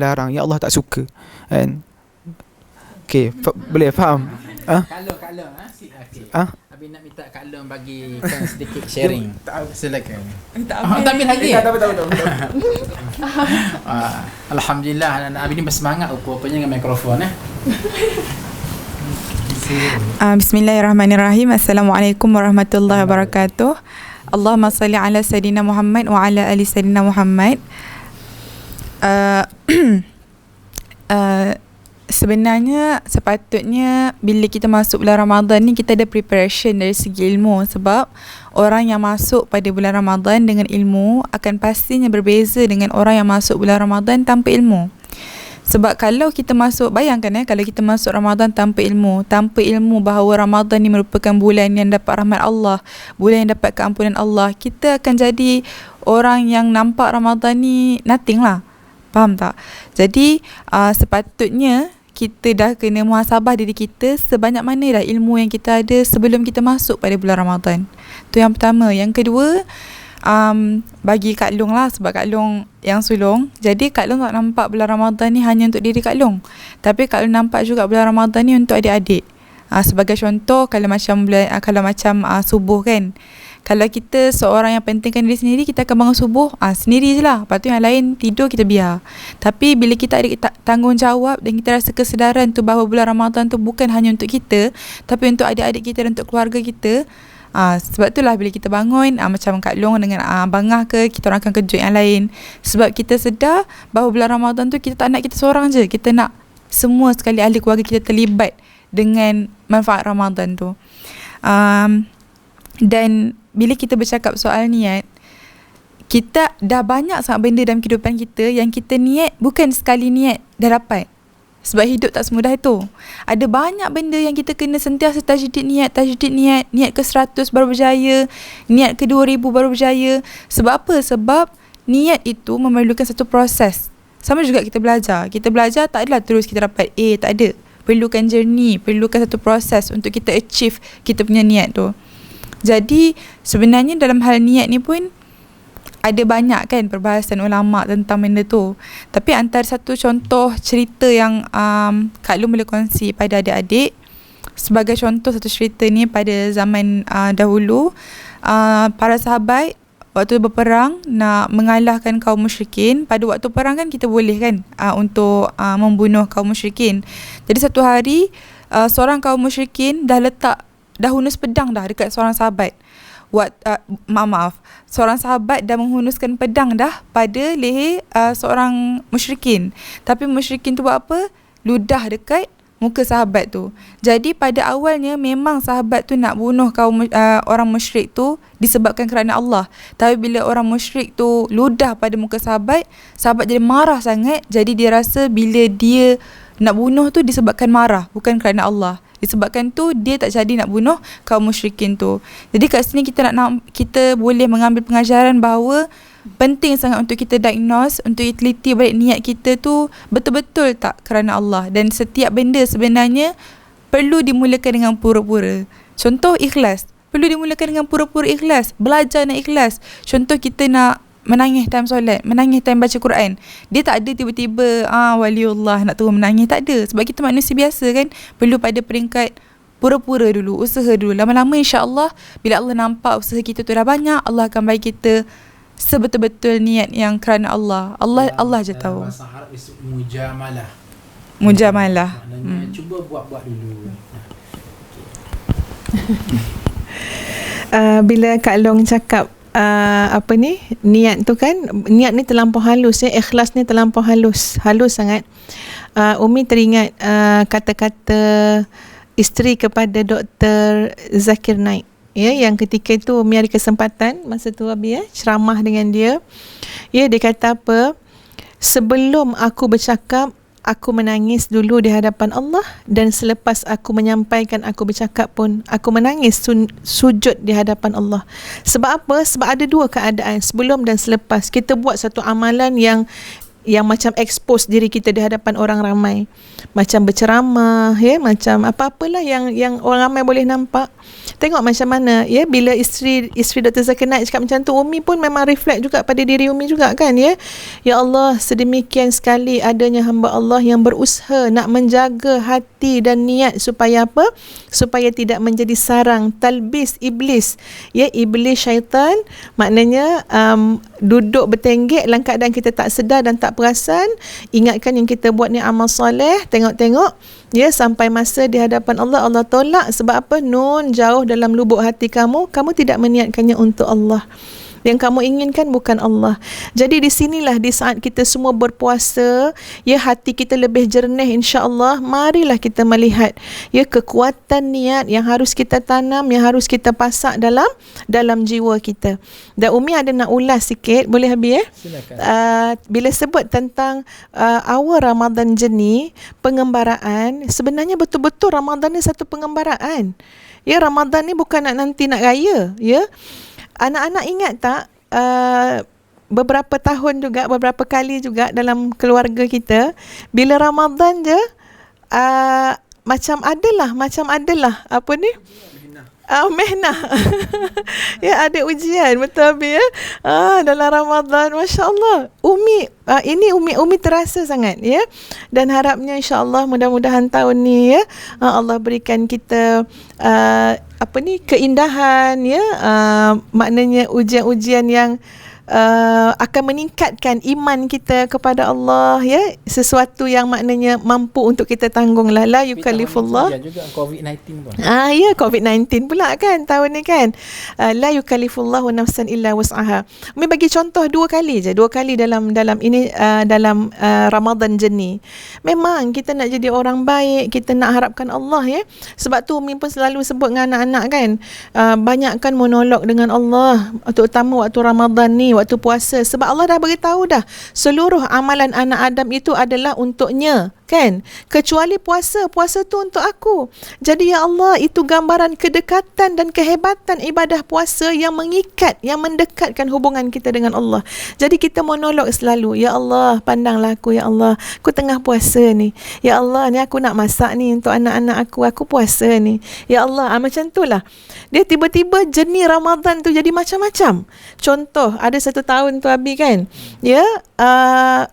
larang, yang Allah tak suka. Okay, boleh faham?
Kalau Abi nak minta Kak Long bagikan sedikit sharing. Silakan. Tak ambil lagi. Tak. Alhamdulillah, anak Abi ni bersemangat rupanya dengan mikrofon.
Bismillahirrahmanirrahim. Assalamualaikum warahmatullahi wabarakatuh. Allahumma salli ala Sayyidina Muhammad wa ala ali Sayyidina Muhammad. Sebenarnya sepatutnya bila kita masuk bulan Ramadan ni kita ada preparation dari segi ilmu, sebab orang yang masuk pada bulan Ramadan dengan ilmu akan pastinya berbeza dengan orang yang masuk bulan Ramadan tanpa ilmu. Sebab kalau kita masuk, bayangkan kalau kita masuk Ramadan tanpa ilmu bahawa Ramadan ni merupakan bulan yang dapat rahmat Allah, bulan yang dapat keampunan Allah, kita akan jadi orang yang nampak Ramadan ni nothing lah. Faham tak? Jadi sepatutnya kita dah kena muhasabah diri kita sebanyak mana dah ilmu yang kita ada sebelum kita masuk pada bulan Ramadan. Tu yang pertama. Yang kedua, bagi Kak Long lah, sebab Kak Long yang sulung. Jadi Kak Long tak nampak bulan Ramadan ni hanya untuk diri Kak Long, tapi Kak Long nampak juga bulan Ramadan ni untuk adik-adik. Sebagai contoh, kalau macam subuh kan, kalau kita seorang yang pentingkan diri sendiri, kita akan bangun subuh sendiri je lah. Lepas tu yang lain tidur kita biar. Tapi bila kita ada tanggungjawab dan kita rasa kesedaran tu bahawa bulan Ramadan tu bukan hanya untuk kita, tapi untuk adik-adik kita dan untuk keluarga kita, sebab itulah bila kita bangun, macam Kak Long dengan Abangah ke, kita orang akan kejut yang lain. Sebab kita sedar bahawa bulan Ramadan tu kita tak nak kita seorang je, kita nak semua sekali ahli keluarga kita terlibat dengan manfaat Ramadan tu. Dan bila kita bercakap soal niat, kita dah banyak sangat benda dalam kehidupan kita yang kita niat, bukan sekali niat dah dapat. Sebab hidup tak semudah itu. Ada banyak benda yang kita kena sentiasa tajdid niat, niat ke 100 baru berjaya, niat ke 2000 baru berjaya. Sebab apa? Sebab niat itu memerlukan satu proses. Sama juga kita belajar. Kita belajar tak adalah terus kita dapat A, tak ada. Perlukan journey, perlukan satu proses untuk kita achieve kita punya niat tu. Jadi sebenarnya dalam hal niat ni pun ada banyak kan perbahasan ulama tentang benda tu. Tapi antara satu contoh cerita yang Kak Long boleh kongsi pada adik-adik, sebagai contoh satu cerita ni pada zaman dahulu, para sahabat waktu berperang nak mengalahkan kaum musyrikin. Pada waktu perang kan kita boleh kan untuk membunuh kaum musyrikin. Jadi satu hari seorang kaum musyrikin dah hunus pedang dah dekat seorang sahabat. Seorang sahabat dah menghunuskan pedang dah pada leher seorang musyrikin. Tapi musyrikin tu buat apa? Ludah dekat muka sahabat tu. Jadi pada awalnya memang sahabat tu nak bunuh orang musyrik tu disebabkan kerana Allah. Tapi bila orang musyrik tu ludah pada muka sahabat jadi marah sangat. Jadi dia rasa bila dia nak bunuh tu disebabkan marah, bukan kerana Allah. Disebabkan tu dia tak jadi nak bunuh kaum musyrikin tu. Jadi kat sini kita boleh mengambil pengajaran bahawa penting sangat untuk kita diagnose, untuk teliti balik niat kita tu betul-betul tak kerana Allah. Dan setiap benda sebenarnya perlu dimulakan dengan pura-pura. Contoh ikhlas, perlu dimulakan dengan pura-pura ikhlas. Belajar nak ikhlas. Contoh kita nak menangis time solat, menangis time baca Quran. Dia tak ada tiba-tiba waliullah nak turun menangis, tak ada. Sebab kita manusia biasa kan, perlu pada peringkat pura-pura dulu, usaha dulu. Lama-lama insya-Allah bila Allah nampak usaha kita tu dah banyak, Allah akan bagi kita sebetul-betul niat yang kerana Allah. Allah je tahu.
Bahasa Arab disebut mujamalah.
Mujamalah.
Maknanya cuba buat-buat dulu.
Bila Kak Long cakap niat tu kan, niat ni terlampau halus ya, ikhlas ni terlampau halus sangat. Umi teringat kata-kata isteri kepada Dr. Zakir Naik ya, yang ketika itu Umi ada kesempatan masa tu Abi ceramah dengan dia. Ya, dia kata apa? Sebelum aku bercakap, aku menangis dulu di hadapan Allah, dan selepas aku menyampaikan, aku bercakap pun aku menangis sujud di hadapan Allah. Sebab apa? Sebab ada dua keadaan, sebelum dan selepas. Kita buat satu amalan yang macam expose diri kita di hadapan orang ramai, macam berceramah ya, macam apa-apalah yang orang ramai boleh nampak. Tengok macam mana ya, bila isteri Dr. Zakir Naik cakap macam tu, Umi pun memang reflect juga pada diri Umi juga kan ya. Ya Allah, sedemikian sekali adanya hamba Allah yang berusaha nak menjaga hati dan niat supaya apa? Supaya tidak menjadi sarang talbis iblis. Ya, iblis syaitan maknanya duduk bertenggek dalam keadaan kita tak sedar dan tak perasan. Ingatkan yang kita buat ni amal soleh, tengok-tengok ya, sampai masa di hadapan Allah, Allah tolak. Sebab apa? Nun, jauh dalam lubuk hati kamu tidak meniatkannya untuk Allah. Yang kamu inginkan bukan Allah. Jadi di sinilah, di saat kita semua berpuasa ya, hati kita lebih jernih insya-Allah. Marilah kita melihat ya kekuatan niat yang harus kita tanam, yang harus kita pasak dalam jiwa kita. Dan Umi ada nak ulas sikit, boleh Habib
Silakan.
Bila sebut tentang awal Ramadan jeni, pengembaraan, sebenarnya betul-betul Ramadan ni satu pengembaraan. Ya, Ramadan ni bukan nanti nak raya ya. Anak-anak ingat tak beberapa tahun juga, beberapa kali juga dalam keluarga kita, bila Ramadan je macam adalah apa ni? Mehnah. Ya, ada ujian, betul Abi ya. Dalam Ramadan, masya-Allah. Umi terasa sangat ya. Dan harapnya insya-Allah mudah-mudahan tahun ni ya, Allah berikan kita keindahan ya, maknanya ujian-ujian yang akan meningkatkan iman kita kepada Allah ya, sesuatu yang maknanya mampu untuk kita tanggunglah. La yukallifullah
juga COVID-19 pun.
Ya, COVID-19 pula kan tahun ni kan. La yukallifullahu nafsan illa wus'aha. Umi bagi contoh dua kali dalam ini dalam Ramadan jeni. Memang kita nak jadi orang baik, kita nak harapkan Allah ya. Sebab tu Umi pun selalu sebut dengan anak-anak kan, banyakkan monolog dengan Allah, terutama waktu Ramadan ni, waktu puasa. Sebab Allah dah beritahu dah, seluruh amalan anak Adam itu adalah untuknya kan, kecuali puasa tu untuk aku. Jadi ya Allah, itu gambaran kedekatan dan kehebatan ibadah puasa yang mengikat, yang mendekatkan hubungan kita dengan Allah. Jadi kita monolog selalu, ya Allah, pandanglah aku ya Allah, aku tengah puasa ni. Ya Allah, ni aku nak masak ni untuk anak-anak aku puasa ni. Ya Allah, macam tu lah. Dia tiba-tiba jeni Ramadan tu jadi macam-macam. Contoh, ada satu tahun tu Abi kan, ya,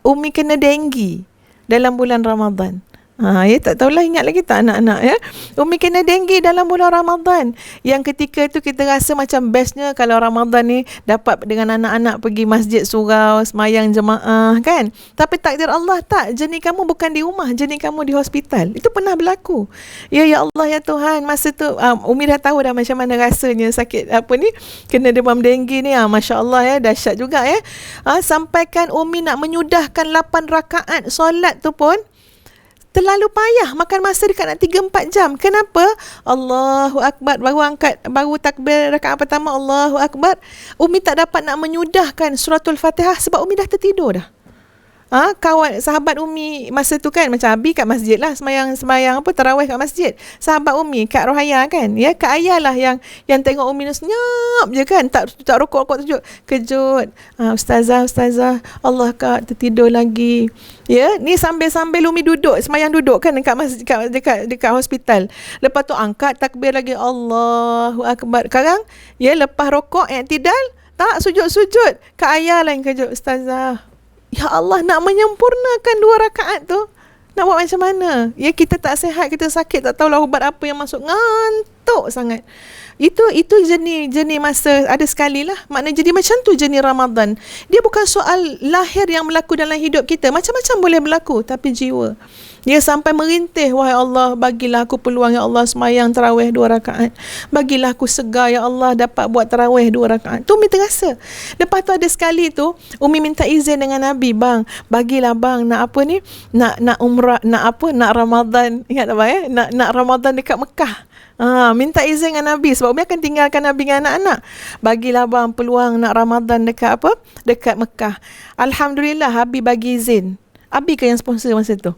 Umi kena denggi dalam bulan Ramadan. Ya, tak tahulah, ingat lagi tak anak-anak ya. Umi kena denggi dalam bulan Ramadan. Yang ketika itu kita rasa macam bestnya kalau Ramadan ni dapat dengan anak-anak pergi masjid surau, semayang jemaah kan. Tapi takdir Allah tak, jeni kamu bukan di rumah, jeni kamu di hospital. Itu pernah berlaku. Ya Allah ya Tuhan, masa tu Umi dah tahu dah macam mana rasanya sakit kena demam denggi ni. Masya-Allah ya, dahsyat juga ya. Sampaikan Umi nak menyudahkan 8 rakaat solat tu pun terlalu payah, makan masa dekat nak 3-4 jam. Kenapa? Allahu Akbar, baru takbir rakaat pertama, Allahu Akbar. Umi tak dapat nak menyudahkan suratul Fatihah sebab Umi dah tertidur dah. Kawan sahabat Umi masa tu kan, macam Abi kat masjid lah, semayang apa tarawih kat masjid. Sahabat Umi Kak Rohaya kan, ya, Kak Ayah lah yang tengok Umi ni senyap je kan, tak rokok kejut. Ustazah Allah Kak tertidur lagi. Ya, ni sambil Umi duduk semayang duduk kan dekat masjid, dekat hospital. Lepas tu angkat takbir lagi, Allahu Akbar. Sekarang ya, lepas rokok i'tidal, tak sujud Kak Ayah lah yang kejut, Ustazah, ya Allah, nak menyempurnakan 2 rakaat tu, nak buat macam mana? Ya, kita tak sihat, kita sakit, tak tahulah ubat apa yang masuk, ngantuk sangat. Itu jenis masa, ada sekali lah. Maknanya jadi macam tu jenis Ramadan. Dia bukan soal lahir yang berlaku dalam hidup kita. Macam-macam boleh berlaku, tapi jiwa. Dia sampai merintih, wahai Allah, bagilah aku peluang ya Allah semayang tarawih 2 rakaat. Bagilah aku segar ya Allah dapat buat tarawih 2 rakaat. Tu Umi terasa. Lepas tu ada sekali tu Umi minta izin dengan Nabi, bang, bagilah bang nak apa ni? Nak umrah, nak Ramadan. Ingat tak bang nak Ramadan dekat Mekah. Minta izin dengan Nabi sebab Umi akan tinggalkan Nabi dengan anak-anak. Bagilah bang peluang nak Ramadan dekat dekat Mekah. Alhamdulillah Habib bagi izin. Abi ke yang sponsor masa tu?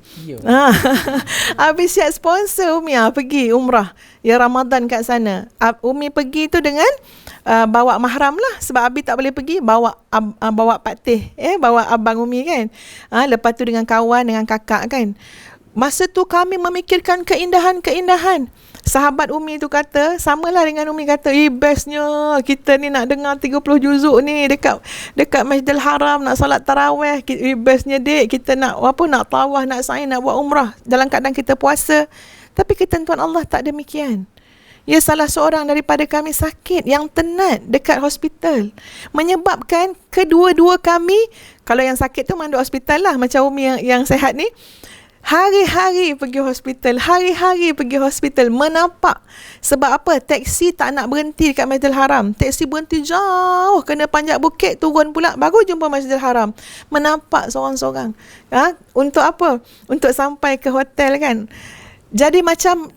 Abi siap sponsor Umi pergi umrah ya Ramadan kat sana. Umi pergi tu dengan bawa mahram lah, sebab Abi tak boleh pergi, bawa Pak Teh, bawa abang Umi kan. Lepas tu dengan kawan, dengan kakak kan. Masa tu kami memikirkan keindahan. Sahabat Umi tu kata, samalah dengan Umi kata, bestnya kita ni nak dengar 30 juzuk ni dekat Masjidil Haram, nak solat tarawih. Bestnya dek, kita nak tawaf, nak sa'i, nak buat umrah dalam keadaan kita puasa. Tapi ketentuan Allah tak demikian. Ya, salah seorang daripada kami sakit yang tenat dekat hospital, menyebabkan kedua-dua kami, kalau yang sakit tu manduk hospital lah, macam Umi yang sehat ni, hari-hari pergi hospital, menapak. Sebab apa? Teksi tak nak berhenti dekat Masjidil Haram. Teksi berhenti jauh, kena panjat bukit, turun pula, baru jumpa Masjidil Haram. Menapak seorang-seorang. Untuk apa? Untuk sampai ke hotel kan. Jadi macam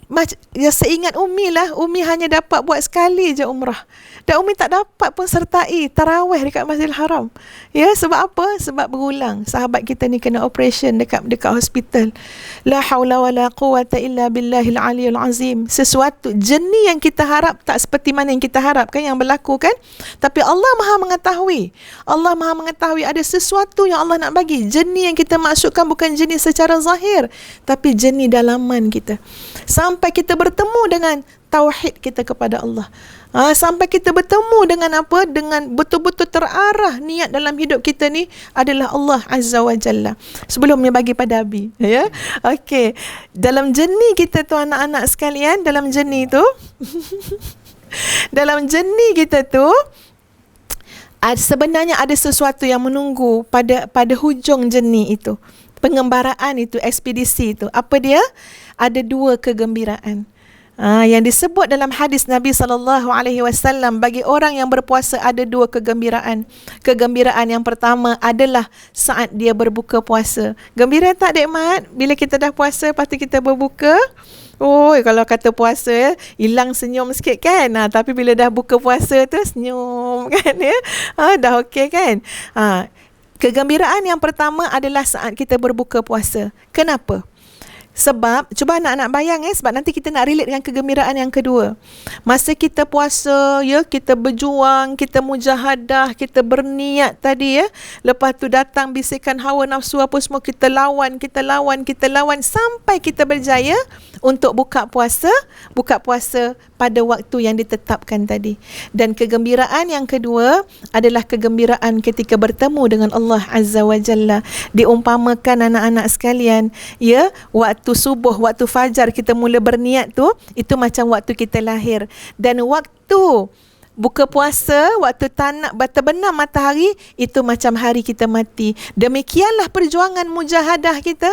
ya, seingat Umi lah, Umi hanya dapat buat sekali je umrah. Dan Umi tak dapat pun sertai tarawih dekat Masjidil Haram. Ya, sebab apa? Sebab berulang sahabat kita ni kena operation dekat hospital. La haula wala quwata illa billahil aliyul azim. Sesuatu jenis yang kita harap tak seperti mana yang kita harapkan yang berlaku kan. Tapi Allah Maha mengetahui. Allah Maha mengetahui ada sesuatu yang Allah nak bagi. Jenis yang kita maksudkan bukan jenis secara zahir, tapi jenis dalaman kita. Sampai kita bertemu dengan tauhid kita kepada Allah. Sampai kita bertemu dengan apa? Dengan betul-betul terarah niat dalam hidup kita ni adalah Allah Azza wa Jalla. Sebelumnya bagi pada Abi, ya. Okey. Dalam jenis kita tu anak-anak sekalian, dalam jenis tu dalam jenis kita tu sebenarnya ada sesuatu yang menunggu pada hujung jenis itu. Pengembaraan itu, ekspedisi itu. Apa dia? Ada 2 kegembiraan. Yang disebut dalam hadis Nabi SAW, bagi orang yang berpuasa ada 2 kegembiraan. Kegembiraan yang pertama adalah saat dia berbuka puasa. Gembira tak Dek Mat? Bila kita dah puasa, lepas tu kita berbuka. Kalau kata puasa hilang senyum sikit kan. Tapi bila dah buka puasa tu senyum kan ya. Dah okey kan. Kegembiraan yang pertama adalah saat kita berbuka puasa. Kenapa? Sebab, cuba anak-anak bayang sebab nanti kita nak relate dengan kegembiraan yang kedua. Masa kita puasa, ya, kita berjuang, kita mujahadah, kita berniat tadi ya. Lepas tu datang bisikan hawa nafsu apa semua, kita lawan sampai kita berjaya untuk buka puasa pada waktu yang ditetapkan tadi. Dan kegembiraan yang kedua adalah kegembiraan ketika bertemu dengan Allah Azza wa Jalla. Diumpamakan anak-anak sekalian, ya, waktu subuh, waktu fajar kita mula berniat tu, itu macam waktu kita lahir. Dan waktu buka puasa, waktu terbenam matahari, itu macam hari kita mati. Demikianlah perjuangan mujahadah kita,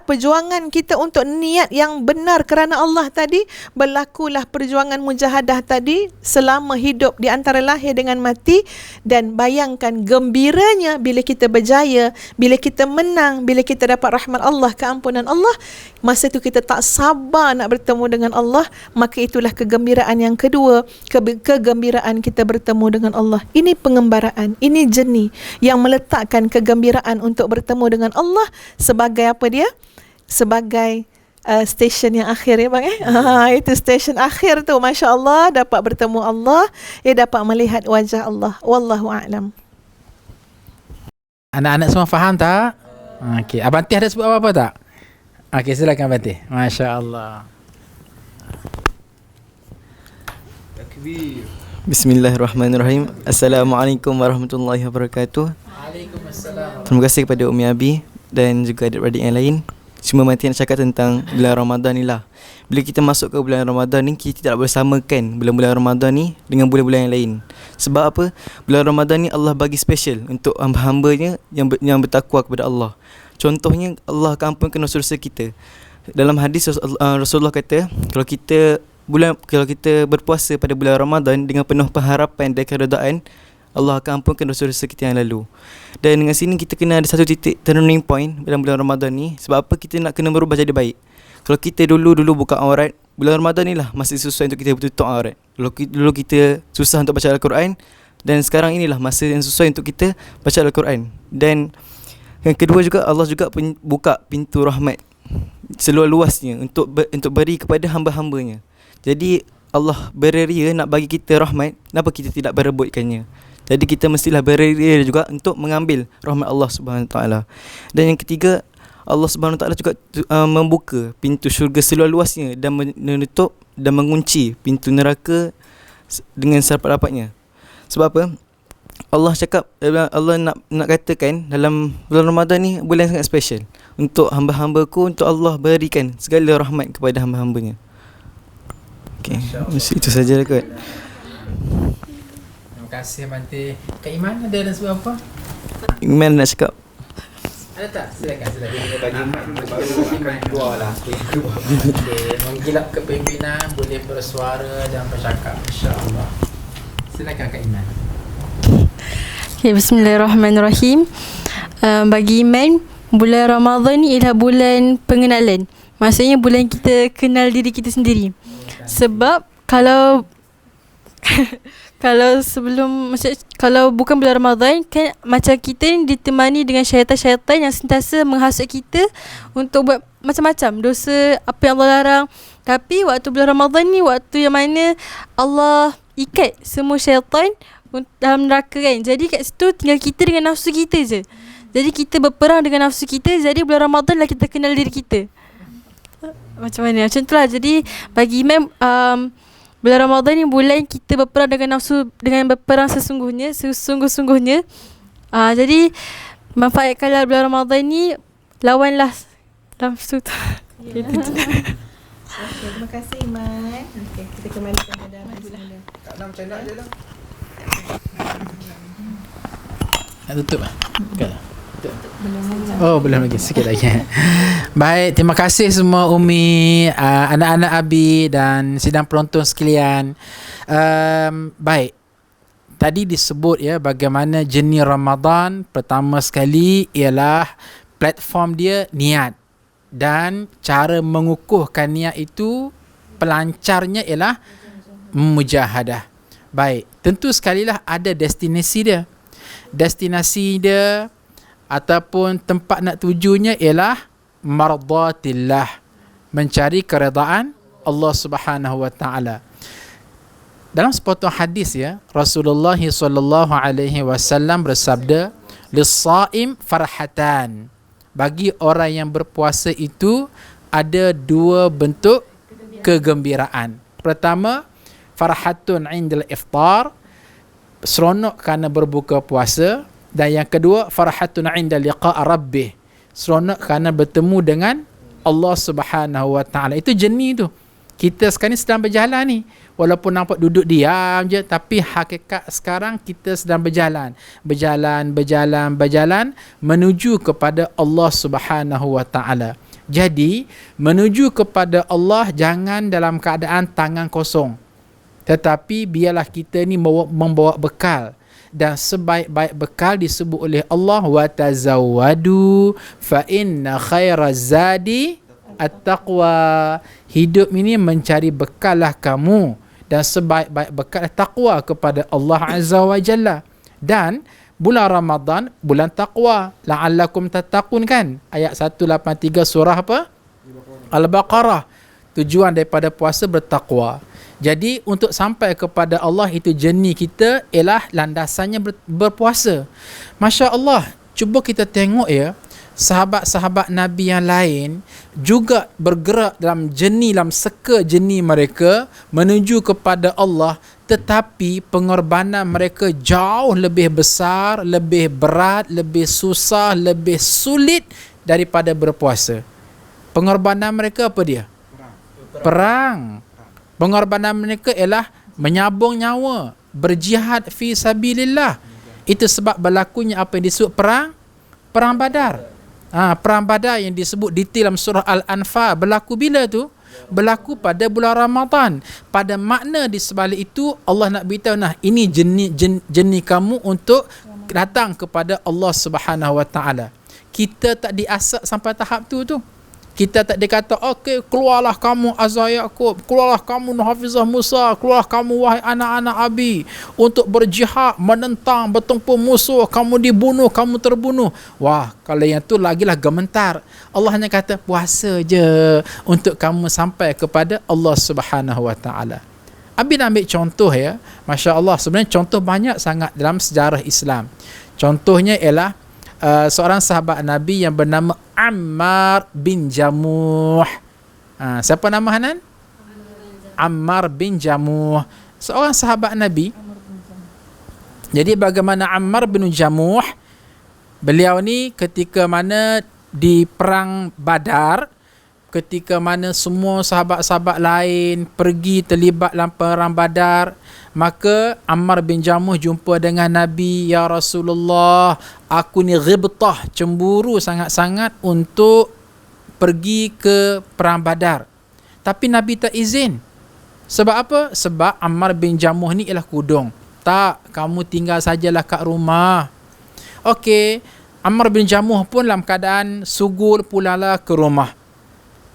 perjuangan kita untuk niat yang benar kerana Allah tadi. Berlakulah perjuangan mujahadah tadi selama hidup di antara lahir dengan mati. Dan bayangkan gembiranya bila kita berjaya, bila kita menang, bila kita dapat rahmat Allah, keampunan Allah. Masa itu kita tak sabar nak bertemu dengan Allah. Maka itulah kegembiraan yang kedua, kegembiraan kegembiraan kita bertemu dengan Allah. Ini pengembaraan, ini jeni yang meletakkan kegembiraan untuk bertemu dengan Allah sebagai apa dia? Sebagai stesen yang akhir ya bang itu stesen akhir tu, Masya Allah, dapat bertemu Allah, dapat melihat wajah Allah. Wallahu a'lam.
Anak-anak semua faham tak? Okey, Abang Tih ada sebut apa-apa tak? Okey, silakan Abang Tih. Masya Allah.
Bismillahirrahmanirrahim. Assalamualaikum warahmatullahi wabarakatuh.
Waalaikumsalam.
Terima kasih kepada Umi Abi dan juga adik-adik yang lain. Cuma mati nak cakap tentang bulan Ramadan ni lah. Bila kita masuk ke bulan Ramadan ni, kita tak boleh samakan bulan-bulan Ramadan ni dengan bulan-bulan yang lain. Sebab apa? Bulan Ramadan ni Allah bagi special untuk hamba-hambanya yang bertakwa kepada Allah. Contohnya, Allah akan ampunkan dosa-dosa kita. Dalam hadis Rasulullah kata, kalau kita berpuasa pada bulan Ramadan dengan penuh pengharapan dan keredaan, Allah akan ampunkan dosa-dosa kita yang lalu. Dan dengan sini kita kena ada satu titik turning point dalam bulan Ramadan ni. Sebab apa? Kita nak kena berubah jadi baik. Kalau kita dulu buka aurat, bulan Ramadan ni lah masih susah untuk kita bertutup aurat. Dulu kita susah untuk baca Al-Quran, dan sekarang inilah masa yang susah untuk kita baca Al-Quran. Dan yang kedua juga, Allah juga buka pintu rahmat seluas-luasnya untuk beri kepada hamba-hambanya. Jadi Allah bereria nak bagi kita rahmat, kenapa kita tidak berebutkannya? Jadi kita mestilah bereria juga untuk mengambil rahmat Allah Subhanahu Taala. Dan yang ketiga, Allah Subhanahu Taala juga membuka pintu syurga seluas-luasnya dan menutup dan mengunci pintu neraka dengan serapat-rapatnya. Sebab apa? Allah cakap, Allah nak katakan dalam bulan Ramadan ni bulan sangat special untuk hamba-hambaku, untuk Allah berikan segala rahmat kepada hamba-hambanya. Okey, itu saja lah kot.
Terima kasih Abang Tih. Kak Iman ada nak sebut apa?
Iman nak cakap.
Ada tak? Silakan. Bagi Iman keluarlah. Menggilap kepimpinan, boleh bersuara dan bercakap, insya-Allah. Silakan Kak Iman.
Okay, bismillahirrahmanirrahim. Bagi Iman, bulan Ramadan ni ialah bulan pengenalan. Maksudnya bulan kita kenal diri kita sendiri. Sebab kalau kalau bukan bulan Ramadan kan, macam kita ni ditemani dengan syaitan-syaitan yang sentiasa menghasut kita untuk buat macam-macam dosa apa yang Allah larang. Tapi waktu bulan Ramadan ni waktu yang mana Allah ikat semua syaitan dalam neraka kan. Jadi kat situ tinggal kita dengan nafsu kita je. Jadi kita berperang dengan nafsu kita. Jadi bulan Ramadan lah kita kenal diri kita. Macam mana? Macam tu lah. Jadi bagi Imam, bulan Ramadan ni bulan kita berperang dengan nafsu, dengan berperang sesungguh-sungguhnya. Jadi manfaatkanlah bulan Ramadan ni, lawanlah nafsu tu.
Okay, terima kasih Iman. Okay, kita kembalikan pada Bismillah.
Tak nak macam nak je lah.
Nak tutup lah? Oh, belum lagi. Sikit lagi. Baik, terima kasih semua Umi, anak-anak Abi dan sidang penonton sekalian. Baik. Tadi disebut ya bagaimana jenis Ramadan. Pertama sekali ialah platform dia niat. Dan cara mengukuhkan niat itu, pelancarnya ialah mujahadah. Baik, tentu sekalilah ada destinasi dia. Destinasi dia ataupun tempat nak tujunya ialah mardatillah, mencari keredaan Allah Subhanahu wa taala. Dalam sepotong hadis ya, Rasulullah sallallahu alaihi wasallam bersabda, "Lis-shaim farhatan." Bagi orang yang berpuasa itu ada dua bentuk kegembiraan. Pertama, farhatun indal iftar, seronok kerana berbuka puasa. Dan yang kedua, farhatun inda liqa' rabbih, seronok kerana bertemu dengan Allah Subhanahu wa taala. Itu jenis tu. Kita sekarang ni sedang berjalan ni. Walaupun nampak duduk diam je, tapi hakikat sekarang kita sedang berjalan menuju kepada Allah Subhanahu wa taala. Jadi, menuju kepada Allah jangan dalam keadaan tangan kosong. Tetapi biarlah kita ni membawa bekal. Dan sebaik-baik bekal disebut oleh Allah, wa tazawwadu fa inna khairaz zadi at-taqwa. Hidup ini mencari bekallah kamu, dan sebaik-baik bekal taqwa kepada Allah Azza wa Jalla. Dan bulan Ramadan bulan taqwa, la'allakum tattaqun kan, ayat 183 surah apa? Al-Baqarah. Tujuan daripada puasa bertakwa. Jadi untuk sampai kepada Allah itu journey kita ialah landasannya berpuasa. Masya Allah, cuba kita tengok ya, sahabat-sahabat Nabi yang lain juga bergerak dalam jenis, dalam seka jenis mereka menuju kepada Allah, tetapi pengorbanan mereka jauh lebih besar, lebih berat, lebih susah, lebih sulit daripada berpuasa. Pengorbanan mereka apa dia? Perang. Pengorbanan mereka ialah menyabung nyawa, berjihad fi sabilillah. Itu sebab berlakunya apa yang disebut perang Badar. Perang Badar yang disebut detail dalam surah Al-Anfal berlaku bila tu? Berlaku pada bulan Ramadan. Pada makna di sebalik itu Allah nak beritahu, nah ini jenis kamu untuk datang kepada Allah Subhanahu Wa Taala. Kita tak diasap sampai tahap tu. Kita tak dikata, okey, keluarlah kamu Azza Yaqub, keluarlah kamu Hafizah Musa, keluarlah kamu wahai anak-anak Abi untuk berjihad, menentang, bertempur musuh, kamu dibunuh, kamu terbunuh. Wah, kalau yang tu lagilah gementar. Allah hanya kata, puasa je untuk kamu sampai kepada Allah Subhanahu Wa Taala. Abi nak ambil contoh ya, Masya Allah, sebenarnya contoh banyak sangat dalam sejarah Islam. Contohnya ialah seorang sahabat Nabi yang bernama Ammar bin Jamuh. Siapa nama Hanan? Ammar bin Jamuh, seorang sahabat Nabi. Jadi bagaimana Ammar bin Jamuh, beliau ni ketika mana di perang Badar, ketika mana semua sahabat-sahabat lain pergi terlibat dalam perang Badar, maka Ammar bin Jamuh jumpa dengan Nabi, ya Rasulullah, aku ni ghibtah, cemburu sangat-sangat untuk pergi ke perang Badar. Tapi Nabi tak izin. Sebab apa? Sebab Ammar bin Jamuh ni ialah kudung. Tak, kamu tinggal sajalah kat rumah. Okey, Ammar bin Jamuh pun dalam keadaan sugul pulalah ke rumah.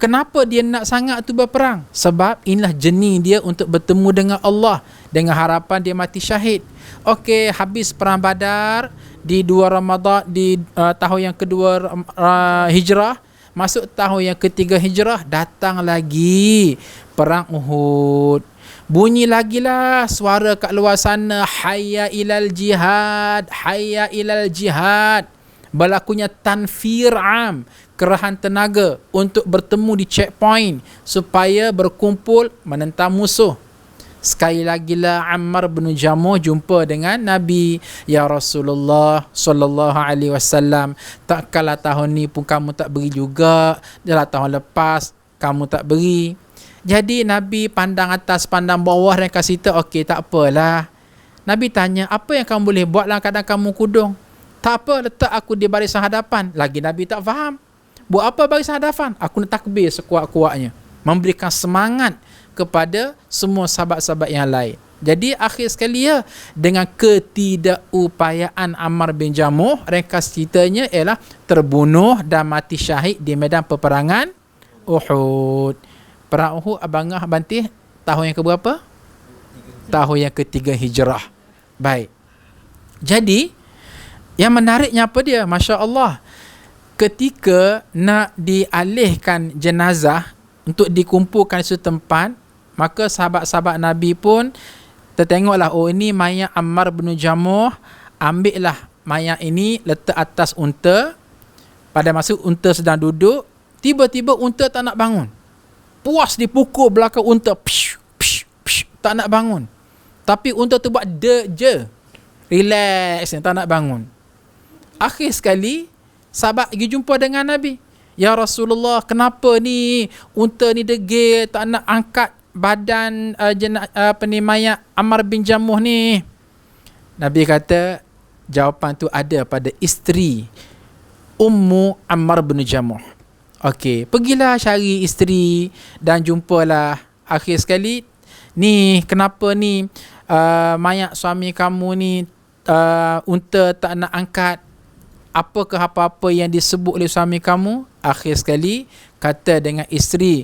Kenapa dia nak sangat tu berperang? Sebab inilah jenis dia untuk bertemu dengan Allah, dengan harapan dia mati syahid. Okey, habis perang Badar di 2 Ramadan di tahun yang kedua Hijrah, masuk tahun yang ketiga Hijrah, datang lagi perang Uhud. Bunyi lagilah suara kat luar sana, hayya ilal jihad, hayya ilal jihad. Berlakunya tanfir am, kerahan tenaga untuk bertemu di checkpoint supaya berkumpul menentang musuh. Sekali lagi lah Ammar bin Jamuh jumpa dengan Nabi, ya Rasulullah sallallahu alaihi wasallam, tak kala tahun ni pun kamu tak beri juga, dalam tahun lepas kamu tak beri. Jadi Nabi pandang atas pandang bawah dan kata, okey, tak apalah. Nabi tanya, apa yang kamu boleh buat dalam keadaan kamu kudung? Tak apa, letak aku di barisan hadapan. Lagi Nabi tak faham. Buat apa barisan hadapan? Aku nak takbir sekuat-kuatnya, memberikan semangat kepada semua sahabat-sahabat yang lain. Jadi akhir sekali ya, dengan ketidakupayaan Ammar bin Jamuh, ringkas ceritanya ialah terbunuh dan mati syahid di medan peperangan Uhud. Perang Uhud, Abangah Bantih, tahun yang keberapa? Tahun yang ketiga Hijrah. Baik. Jadi yang menariknya apa dia? Masya Allah, ketika nak dialihkan jenazah untuk dikumpulkan di suatu tempat, maka sahabat-sahabat Nabi pun tertengoklah, oh ini mayat Ammar bin Jamuh, ambillah mayat ini, letak atas unta. Pada masa unta sedang duduk, tiba-tiba unta tak nak bangun. Puas dipukul belakang unta, psh, psh, psh, tak nak bangun. Tapi unta tu buat je, relax, tak nak bangun. Akhir sekali sahabat pergi jumpa dengan Nabi, ya Rasulullah, kenapa ni unta ni degil, tak nak angkat badan mayat Ammar bin Jamuh ni? Nabi kata, jawapan tu ada pada isteri Ummu Ammar bin Jamuh. Okey, pergilah cari isteri dan jumpalah. Akhir sekali, ni kenapa ni mayat suami kamu ni unta tak nak angkat? Apakah apa-apa yang disebut oleh suami kamu? Akhir sekali kata dengan isteri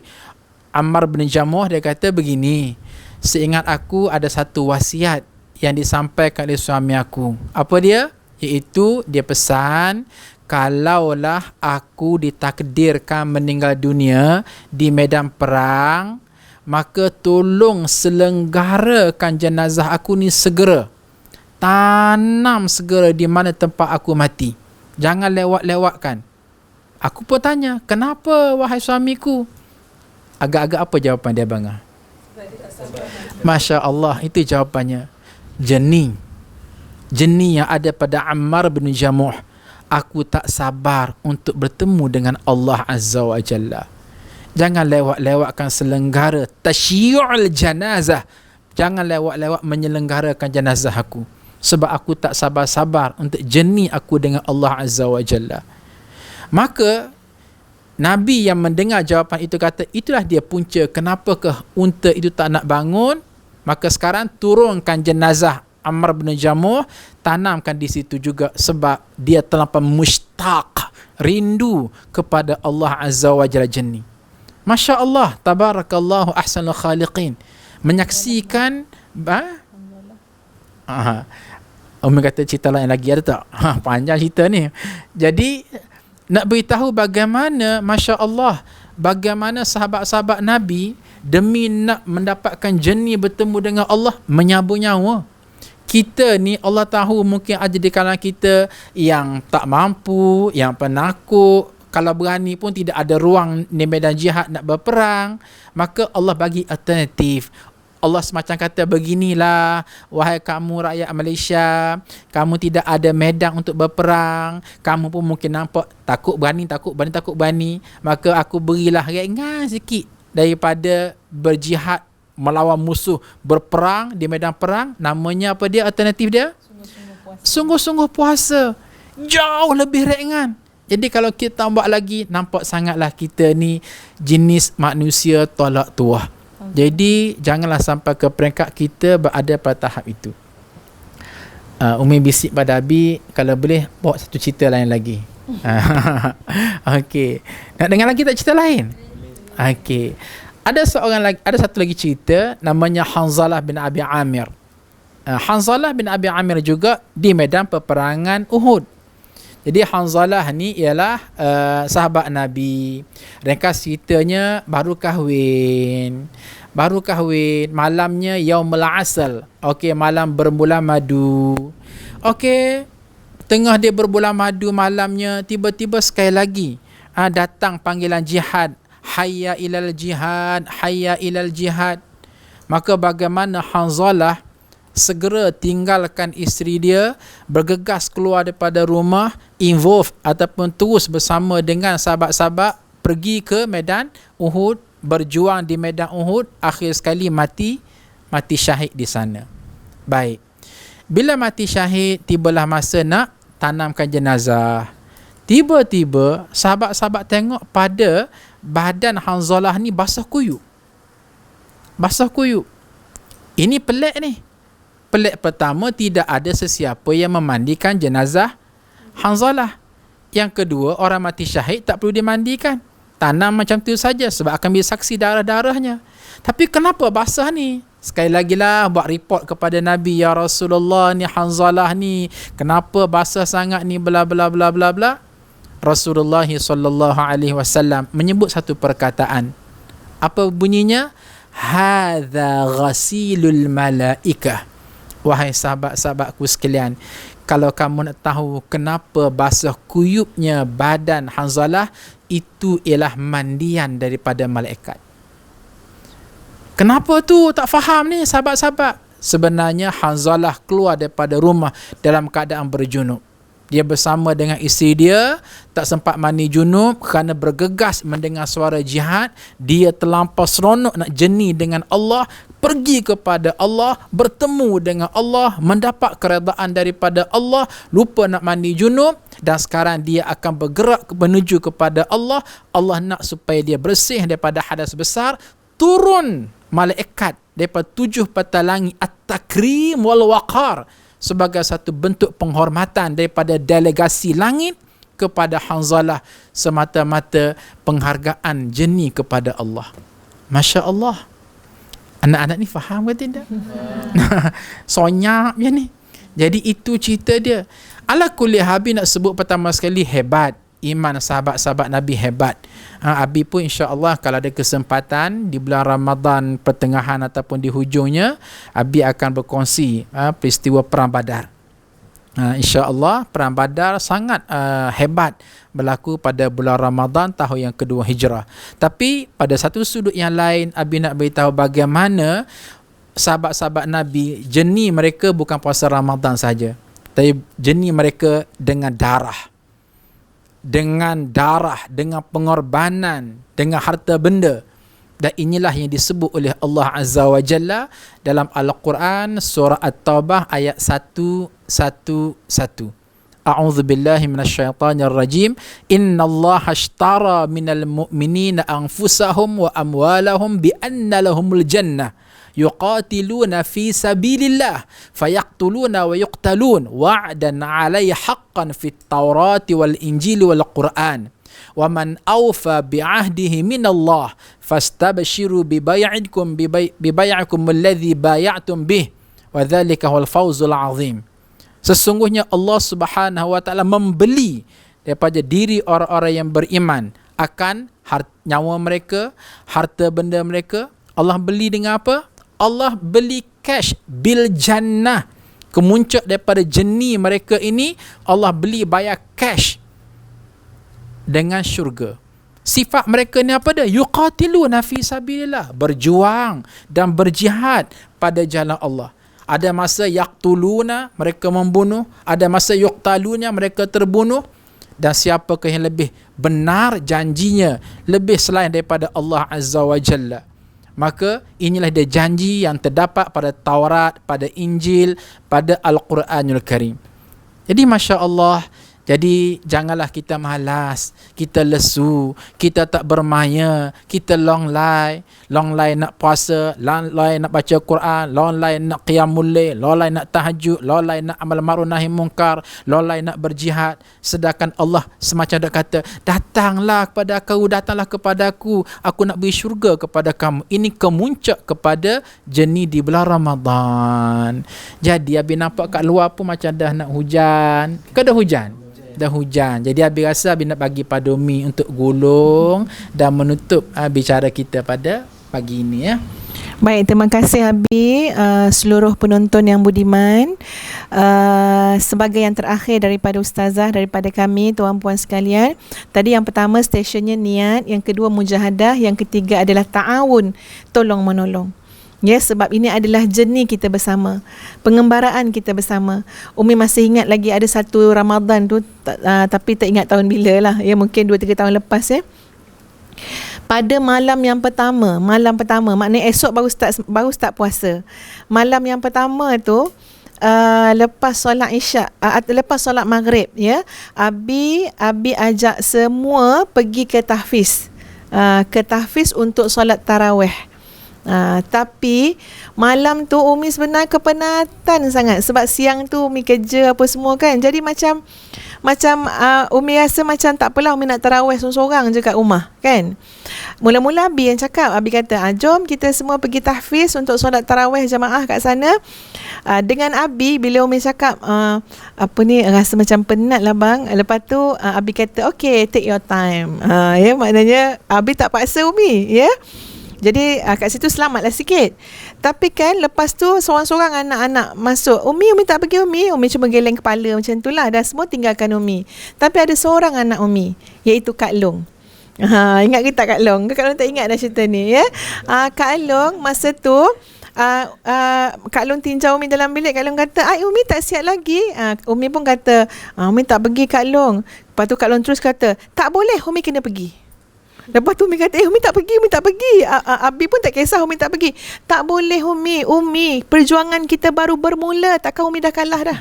Ammar bin Jamuh, dia kata begini, seingat aku ada satu wasiat yang disampaikan oleh suami aku. Apa dia? Iaitu dia pesan, kalaulah aku ditakdirkan meninggal dunia di medan perang, maka tolong selenggarakan jenazah aku ni segera. Tanam segera di mana tempat aku mati. Jangan lewat-lewatkan. Aku pun tanya, kenapa wahai suamiku? Agak-agak apa jawapan dia, Bangah? Masya Allah, itu jawapannya. Jenih yang ada pada Ammar bin Jamuh. Aku tak sabar untuk bertemu dengan Allah Azza wa Jalla. Jangan lewat-lewatkan selenggara tasyi'ul janazah. Jangan lewat-lewat menyelenggarakan jenazah aku. Sebab aku tak sabar-sabar untuk jenih aku dengan Allah Azza wa Jalla. Maka Nabi yang mendengar jawapan itu kata, itulah dia punca kenapakah unta itu tak nak bangun. Maka sekarang turunkan jenazah Ammar bin Jamuh, tanamkan di situ juga, sebab dia terlampau mushtaq, rindu kepada Allah Azza wa Jalla jenih. Masya Allah, tabarakallahu ahsanul khaliqin. Menyaksikan Umi kata cerita lain lagi ada tak? Panjang cerita ni. Jadi nak beritahu bagaimana, Masya Allah, bagaimana sahabat-sahabat Nabi demi nak mendapatkan jenih bertemu dengan Allah menyabur nyawa. Kita ni Allah tahu mungkin ada di kalangan kita yang tak mampu, yang penakut. Kalau berani pun tidak ada ruang di medan jihad nak berperang. Maka Allah bagi alternatif. Allah semacam kata, beginilah wahai kamu rakyat Malaysia, kamu tidak ada medan untuk berperang, kamu pun mungkin nampak takut berani, maka aku berilah ringan sikit daripada berjihad melawan musuh, berperang di medan perang. Namanya apa dia, alternatif dia? Sungguh-sungguh puasa. Jauh lebih ringan. Jadi kalau kita tambah lagi, nampak sangatlah kita ni jenis manusia tolak tuah. Jadi janganlah sampai ke peringkat kita berada pada tahap itu. Umi bisik pada Abi, kalau boleh bawa satu cerita lain lagi. Okey. Nak dengar lagi tak cerita lain? Okey. Ada satu lagi cerita, namanya Hanzalah bin Abi Amir. Hanzalah bin Abi Amir juga di medan peperangan Uhud. Jadi Hanzalah ni ialah sahabat Nabi. Ringkas ceritanya baru kahwin, malamnya Yaumul Asal. Okey, malam berbulan madu. Okey, tengah dia berbulan madu malamnya, tiba-tiba sekali lagi datang panggilan jihad. Hayya ilal jihad, hayya ilal jihad. Maka bagaimana Hanzalah segera tinggalkan isteri dia, bergegas keluar daripada rumah, involve ataupun terus bersama dengan sahabat-sahabat pergi ke medan Uhud, berjuang di medan Uhud, akhir sekali mati syahid di sana. Baik. Bila mati syahid, tibalah masa nak tanamkan jenazah. Tiba-tiba sahabat-sahabat tengok pada badan Hanzalah ni basah kuyup. Ini pelik ni. Pelik pertama, tidak ada sesiapa yang memandikan jenazah Hanzalah. Yang kedua, orang mati syahid tak perlu dimandikan. Tanam macam tu saja sebab akan bisa saksi darah-darahnya. Tapi kenapa basah ni? Sekali lagi lah buat report kepada Nabi, ya Rasulullah, ni Hanzalah ni kenapa basah sangat ni, bla bla bla bla bla. Rasulullah sallallahu alaihi wasallam menyebut satu perkataan. Apa bunyinya? Hadza ghasilul malaikah. Wahai sahabat-sahabatku sekalian, kalau kamu nak tahu kenapa basah kuyupnya badan Hanzalah, itu ialah mandian daripada malaikat. Kenapa tu? Tak faham ni sahabat-sahabat. Sebenarnya Hanzalah keluar daripada rumah dalam keadaan berjunub. Dia bersama dengan isteri dia, tak sempat mandi junub kerana bergegas mendengar suara jihad. Dia terlampau seronok nak jenih dengan Allah, pergi kepada Allah, bertemu dengan Allah, mendapat keredaan daripada Allah, lupa nak mandi junub, dan sekarang dia akan bergerak menuju kepada Allah. Allah nak supaya dia bersih daripada hadas besar. Turun malaikat daripada 7 petal langit, at-takrim wal waqar, sebagai satu bentuk penghormatan daripada delegasi langit kepada Hanzalah, semata-mata penghargaan jenih kepada Allah. Masya Allah. Anak-anak ni faham ke tidak? Sonyak je ni. Jadi itu cerita dia. Ala kulli Abi nak sebut pertama sekali hebat. Iman sahabat-sahabat Nabi hebat. Abi pun insya-Allah kalau ada kesempatan di bulan Ramadan pertengahan ataupun di hujungnya, Abi akan berkongsi peristiwa Perang Badar. InsyaAllah Perang Badar sangat hebat berlaku pada bulan Ramadan tahun yang kedua Hijrah. Tapi pada satu sudut yang lain, Abi nak beritahu bagaimana sahabat-sahabat Nabi, jenis mereka bukan puasa Ramadan saja, tapi jenis mereka dengan darah, dengan pengorbanan, dengan harta benda. Dan inilah yang disebut oleh Allah Azza wa Jalla dalam Al-Quran surah At-Taubah ayat 111. A'udzu billahi minasyaitonir rajim. Innallaha ashtara minal mu'minina anfusahum wa amwalahum bi anna lahumul jannah yuqatiluna fi sabilillah fayaqtuluna wa yuqtalun wa'dan 'alaihi haqqan fit Taurati wal Injili wal Qur'an. Wa man awfa bi'ahdihi minallah fastabshiru bibay'ikum bibay'ikum alladhi bay'atum bih wa dzalika huwal fawzul 'azim. Sesungguhnya Allah Subhanahu wa taala membeli daripada diri orang-orang yang beriman akan nyawa mereka, harta benda mereka. Allah beli dengan apa? Allah beli cash bil jannah. Kemuncak daripada jenis mereka ini Allah beli bayar cash dengan syurga. Sifat mereka ni apa dia? Yuqatiluna fi sabilillah, berjuang dan berjihad pada jalan Allah. Ada masa yaqtuluna, mereka membunuh, ada masa yuqtaluna, mereka terbunuh. Dan siapakah yang lebih benar janjinya, lebih selain daripada Allah Azza wa Jalla? Maka inilah dia janji yang terdapat pada Taurat, pada Injil, pada Al-Quranul Karim. Jadi Masya Allah, jadi janganlah kita malas, kita lesu, kita tak bermaya, kita long lie nak puasa, long lie nak baca Quran, long lie nak qiyamul lail, long lie nak tahajud, long lie nak amal ma'ruf nahi munkar, long lie nak berjihad. Sedangkan Allah semacam dah kata, datanglah kepada aku nak beri syurga kepada kamu. Ini kemuncak kepada jenis di bulan Ramadan. Jadi Abi nampak kat luar pun macam dah nak hujan. Dah hujan. Jadi Abi rasa Abi nak bagi pada Umi untuk gulung dan menutup bicara kita pada pagi ini ya.
Baik, terima kasih Abi, seluruh penonton yang budiman. Sebagai yang terakhir daripada Ustazah, daripada kami tuan-puan sekalian, tadi yang pertama stationnya niat, yang kedua mujahadah, yang ketiga adalah ta'awun, tolong menolong. Ya, sebab ini adalah jenis kita bersama, pengembaraan kita bersama. Umi masih ingat lagi ada satu Ramadan tu, tapi tak ingat tahun bila lah. Ya, mungkin 2-3 tahun lepas ya. Pada malam pertama, maknanya esok baru start puasa. Malam yang pertama tu, lepas solat Isyak, lepas solat Maghrib ya, Abi ajak semua pergi ke tahfiz. Ke tahfiz untuk solat tarawih. Tapi malam tu Umi sebenarnya kepenatan sangat sebab siang tu Umi kerja apa semua kan. Jadi macam Umi rasa macam tak apalah, Umi nak tarawih seorang-seorang je kat rumah kan. Mula-mula Abi yang cakap, Abi kata jom kita semua pergi tahfiz untuk solat tarawih jamaah kat sana. Dengan Abi bila Umi cakap rasa macam penat lah bang. Lepas tu Abi kata okay, take your time. Ya, maknanya Abi tak paksa Umi ya. Jadi kat situ selamatlah sikit. Tapi kan lepas tu seorang-seorang anak-anak masuk. Umi tak pergi Umi cuma geleng kepala macam tu lah. Dah semua tinggalkan Umi. Tapi ada seorang anak Umi, iaitu Kak Long. Ingat ke tak Kak Long? Kak Long tak ingat dah cerita ni ya. Kak Long masa tu Kak Long tinjau Umi dalam bilik. Kak Long kata Umi tak siap lagi. Umi pun kata Umi tak pergi Kak Long. Lepas tu Kak Long terus kata tak boleh, Umi kena pergi. Lepas tu Umi kata Umi tak pergi. Abi pun tak kisah Umi tak pergi. Tak boleh Umi, perjuangan kita baru bermula. Takkan Umi dah kalah dah.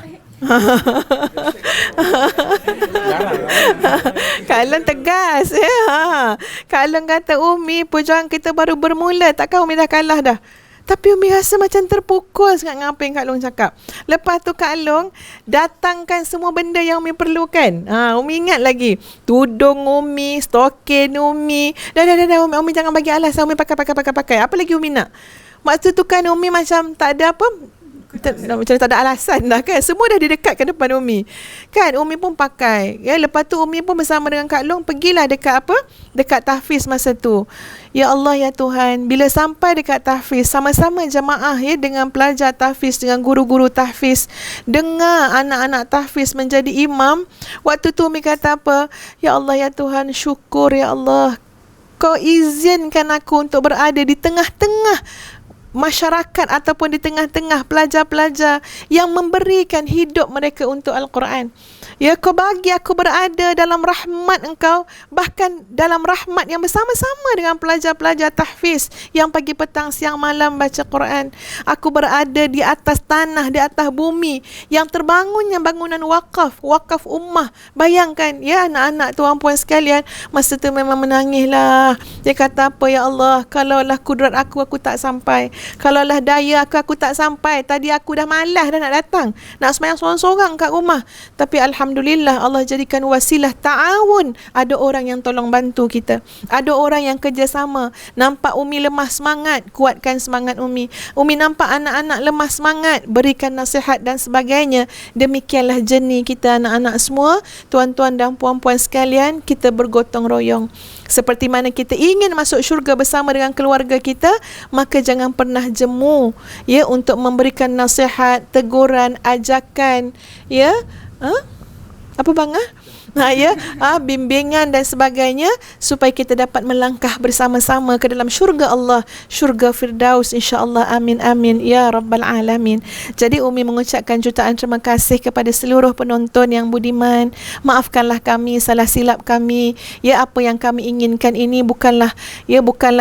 Kak Long tegas ya. Kak Long kata Umi, perjuangan kita baru bermula. Takkan Umi dah kalah dah. Tapi Umi rasa macam terpukul sangat dengan apa yang Kak Long cakap. Lepas tu Kak Long datangkan semua benda yang Umi perlukan. Umi ingat lagi. Tudung Umi, stokin Umi. Dah Umi jangan bagi alasan. Umi pakai. Apa lagi Umi nak? Waktu tu kan Umi macam tak ada apa, macam tak ada alasan dah kan. Semua dah didekatkan depan Umi. Kan Umi pun pakai. Ya, lepas tu Umi pun bersama dengan Kak Long pergilah dekat apa? Dekat tahfiz masa tu. Ya Allah ya Tuhan, bila sampai dekat tahfiz sama-sama jemaah ya dengan pelajar tahfiz, dengan guru-guru tahfiz, dengar anak-anak tahfiz menjadi imam. Waktu tu Umi kata apa? Ya Allah ya Tuhan, syukur ya Allah. Kau izinkan aku untuk berada di tengah-tengah masyarakat ataupun di tengah-tengah pelajar-pelajar yang memberikan hidup mereka untuk Al-Quran. Ya, kau bagi aku berada dalam rahmat engkau, bahkan dalam rahmat yang bersama-sama dengan pelajar-pelajar tahfiz yang pagi petang siang malam baca Quran. Aku berada di atas tanah, di atas bumi yang terbangunnya bangunan wakaf ummah. Bayangkan ya anak-anak tuan puan sekalian, masa tu memang menangislah. Dia kata apa, ya Allah, kalaulah kudrat aku tak sampai, kalaulah daya aku tak sampai. Tadi aku dah malas dah nak datang, nak sembahyang seorang-seorang kat rumah. Tapi alhamdulillah Allah jadikan wasilah ta'awun. Ada orang yang tolong bantu kita, ada orang yang kerjasama. Nampak Umi lemah semangat, kuatkan semangat Umi. Umi nampak anak-anak lemah semangat, berikan nasihat dan sebagainya. Demikianlah jenis kita anak-anak semua, tuan-tuan dan puan-puan sekalian, kita bergotong royong. Seperti mana kita ingin masuk syurga bersama dengan keluarga kita, maka jangan pernah jemu ya untuk memberikan nasihat, teguran, ajakan ya. Apa bang bimbingan dan sebagainya, supaya kita dapat melangkah bersama-sama ke dalam syurga Allah, syurga Firdaus insya-Allah. Amin amin ya rabbal alamin. Jadi Umi mengucapkan jutaan terima kasih kepada seluruh penonton yang budiman. Maafkanlah kami, salah silap kami. Ya, apa yang kami inginkan ini bukanlah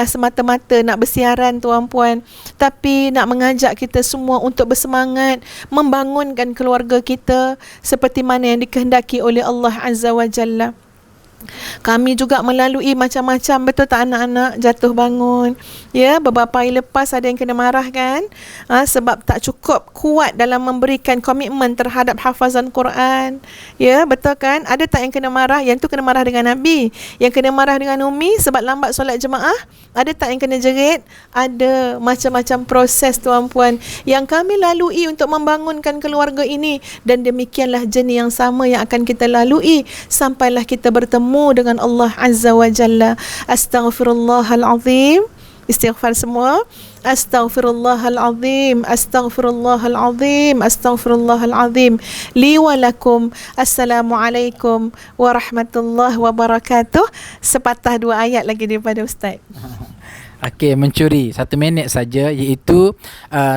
semata-mata nak bersiaran tuan puan, tapi nak mengajak kita semua untuk bersemangat membangunkan keluarga kita seperti mana yang dikehendaki oleh Allah Azza wa Jalla. Kami juga melalui macam-macam, betul tak anak-anak, jatuh bangun ya. Beberapa hari lepas ada yang kena marah kan, sebab tak cukup kuat dalam memberikan komitmen terhadap hafazan Quran ya, betul kan. Ada tak yang kena marah? Yang tu kena marah dengan Nabi, yang kena marah dengan Umi sebab lambat solat jemaah. Ada tak yang kena jerit? Ada. Macam-macam proses tuan puan yang kami lalui untuk membangunkan keluarga ini, dan demikianlah jenis yang sama yang akan kita lalui sampailah kita bertemu dengan Allah Azza wa Jalla. Astaghfirullahalazim. Istighfar semua. Astaghfirullahalazim, astaghfirullahalazim, astaghfirullahalazim. Li wa lakum. Assalamualaikum warahmatullahi wabarakatuh. Sepatah dua ayat lagi daripada Ustaz.
Okey, mencuri 1 minit saja, iaitu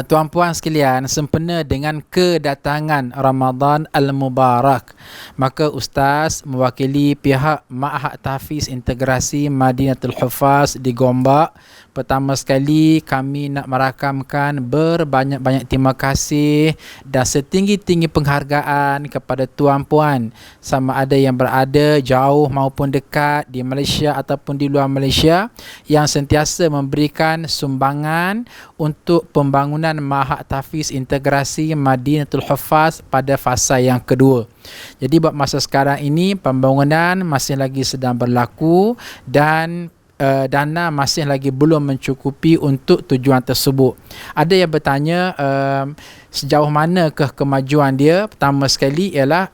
tuan-puan sekalian, sempena dengan kedatangan Ramadan Al-Mubarak, maka Ustaz mewakili pihak Ma'had Tahfiz Integrasi Madinatul Hufaz di Gombak, pertama sekali kami nak merakamkan berbanyak-banyak terima kasih dan setinggi-tinggi penghargaan kepada tuan-puan, sama ada yang berada jauh maupun dekat di Malaysia ataupun di luar Malaysia, yang sentiasa memberikan sumbangan untuk pembangunan Ma'had Tahfiz Integrasi Madinatul Hufaz pada fasa yang kedua. Jadi buat masa sekarang ini pembangunan masih lagi sedang berlaku dan dana masih lagi belum mencukupi untuk tujuan tersebut. Ada yang bertanya sejauh manakah kemajuan dia. Pertama sekali ialah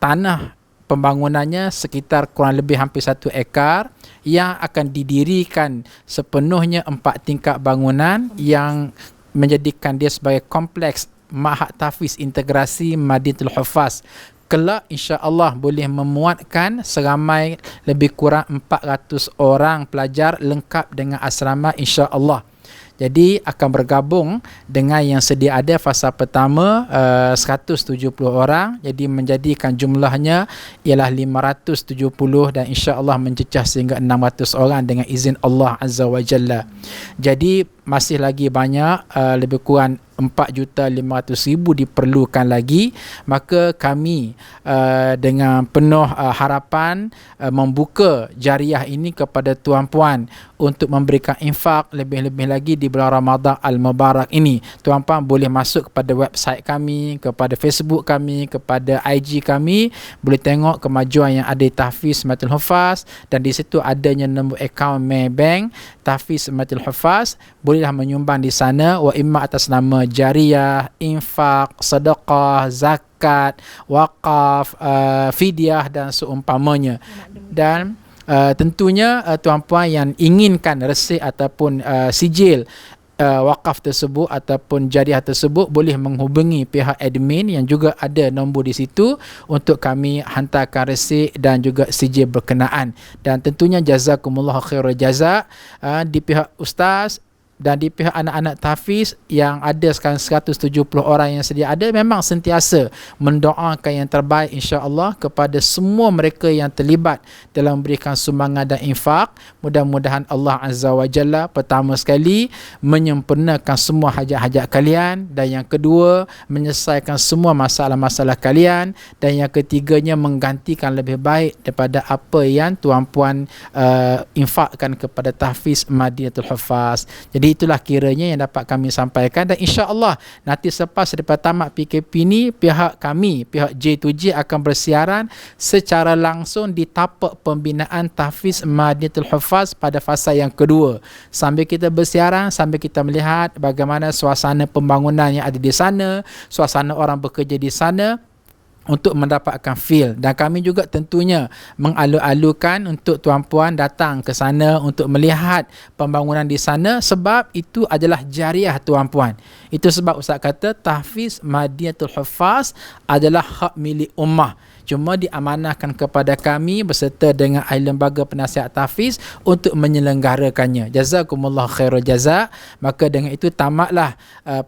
tanah pembangunannya sekitar kurang lebih hampir 1 ekar yang akan didirikan sepenuhnya 4 tingkat bangunan yang menjadikan dia sebagai kompleks Ma'had Tahfiz Integrasi Madinatul Hufaz. Kelak insya-Allah boleh memuatkan seramai lebih kurang 400 orang pelajar lengkap dengan asrama insya-Allah. Jadi akan bergabung dengan yang sedia ada fasa pertama 170 orang, jadi menjadikan jumlahnya ialah 570 dan insya-Allah mencecah sehingga 600 orang dengan izin Allah Azza wa Jalla. Jadi masih lagi banyak lebih kurang 4,500,000 diperlukan lagi, maka kami dengan penuh harapan membuka jariah ini kepada tuan-puan untuk memberikan infak lebih-lebih lagi di bulan Ramadan Al-Mubarak ini. Tuan-puan boleh masuk kepada website kami, kepada Facebook kami, kepada IG kami, boleh tengok kemajuan yang ada di Tahfiz Matul Hufaz, dan di situ adanya nombor akaun Maybank Tahfiz Matul Hufaz. Bolehlah menyumbang di sana, wa imma atas nama jariah, infak, sedekah, zakat, wakaf, fidyah dan seumpamanya. Dan tentunya tuan-puan yang inginkan resip ataupun sijil wakaf tersebut ataupun jariah tersebut, boleh menghubungi pihak admin yang juga ada nombor di situ untuk kami hantarkan resip dan juga sijil berkenaan. Dan tentunya jazakumullah khairul jazak di pihak ustaz dan di pihak anak-anak tahfiz yang ada sekarang 170 orang yang sedia ada, memang sentiasa mendoakan yang terbaik insya-Allah kepada semua mereka yang terlibat dalam memberikan sumbangan dan infak. Mudah-mudahan Allah Azza wa Jalla pertama sekali menyempurnakan semua hajat-hajat kalian, dan yang kedua menyelesaikan semua masalah-masalah kalian, dan yang ketiganya menggantikan lebih baik daripada apa yang tuan-puan infakkan kepada Tahfiz Madinatul Hufaz. Jadi itulah kiranya yang dapat kami sampaikan, dan insya-Allah nanti selepas daripada tamat PKP ni, pihak kami, pihak J2J akan bersiaran secara langsung di tapak pembinaan Tahfiz Madinatul Hufaz pada fasa yang kedua. Sambil kita bersiaran, sambil kita melihat bagaimana suasana pembangunan yang ada di sana, suasana orang bekerja di sana, untuk mendapatkan feel. Dan kami juga tentunya mengalu-alukan untuk tuan-puan datang ke sana untuk melihat pembangunan di sana, sebab itu adalah jariah tuan-puan. Itu sebab Ustaz kata Tahfiz Madinatul Hufaz adalah hak milik ummah, cuma diamanahkan kepada kami beserta dengan ahli lembaga penasihat tahfiz untuk menyelenggarakannya. Jazakumullah khairul jazak. Maka dengan itu tamatlah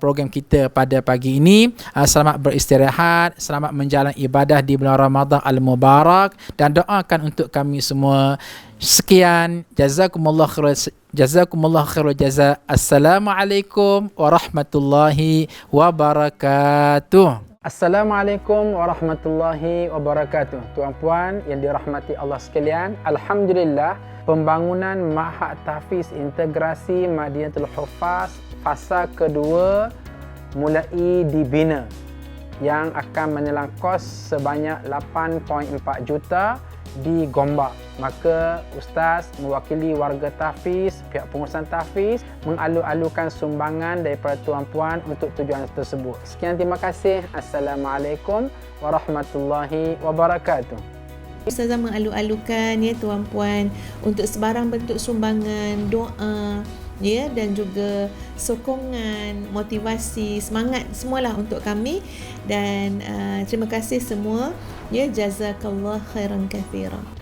program kita pada pagi ini. Selamat beristirahat, selamat menjalani ibadah di bulan Ramadan Al-Mubarak, dan doakan untuk kami semua. Sekian, jazakumullah khairul jazak. Assalamualaikum warahmatullahi wabarakatuh. Assalamualaikum warahmatullahi wabarakatuh. Tuan-puan yang dirahmati Allah sekalian, alhamdulillah pembangunan Ma'had Tahfiz Integrasi Madinatul Hufaz fasa kedua mulai dibina, yang akan menelan kos sebanyak 8.4 juta di Gombak. Maka Ustaz mewakili warga Tahfiz, pihak pengurusan Tahfiz, mengalu-alukan sumbangan daripada tuan-puan untuk tujuan tersebut. Sekian, terima kasih. Assalamualaikum warahmatullahi wabarakatuh.
Ustazah mengalu-alukan ya tuan-puan untuk sebarang bentuk sumbangan, doa ya, dan juga sokongan, motivasi, semangat semualah untuk kami. Dan terima kasih semua ya, jazakallah khairan katsiran.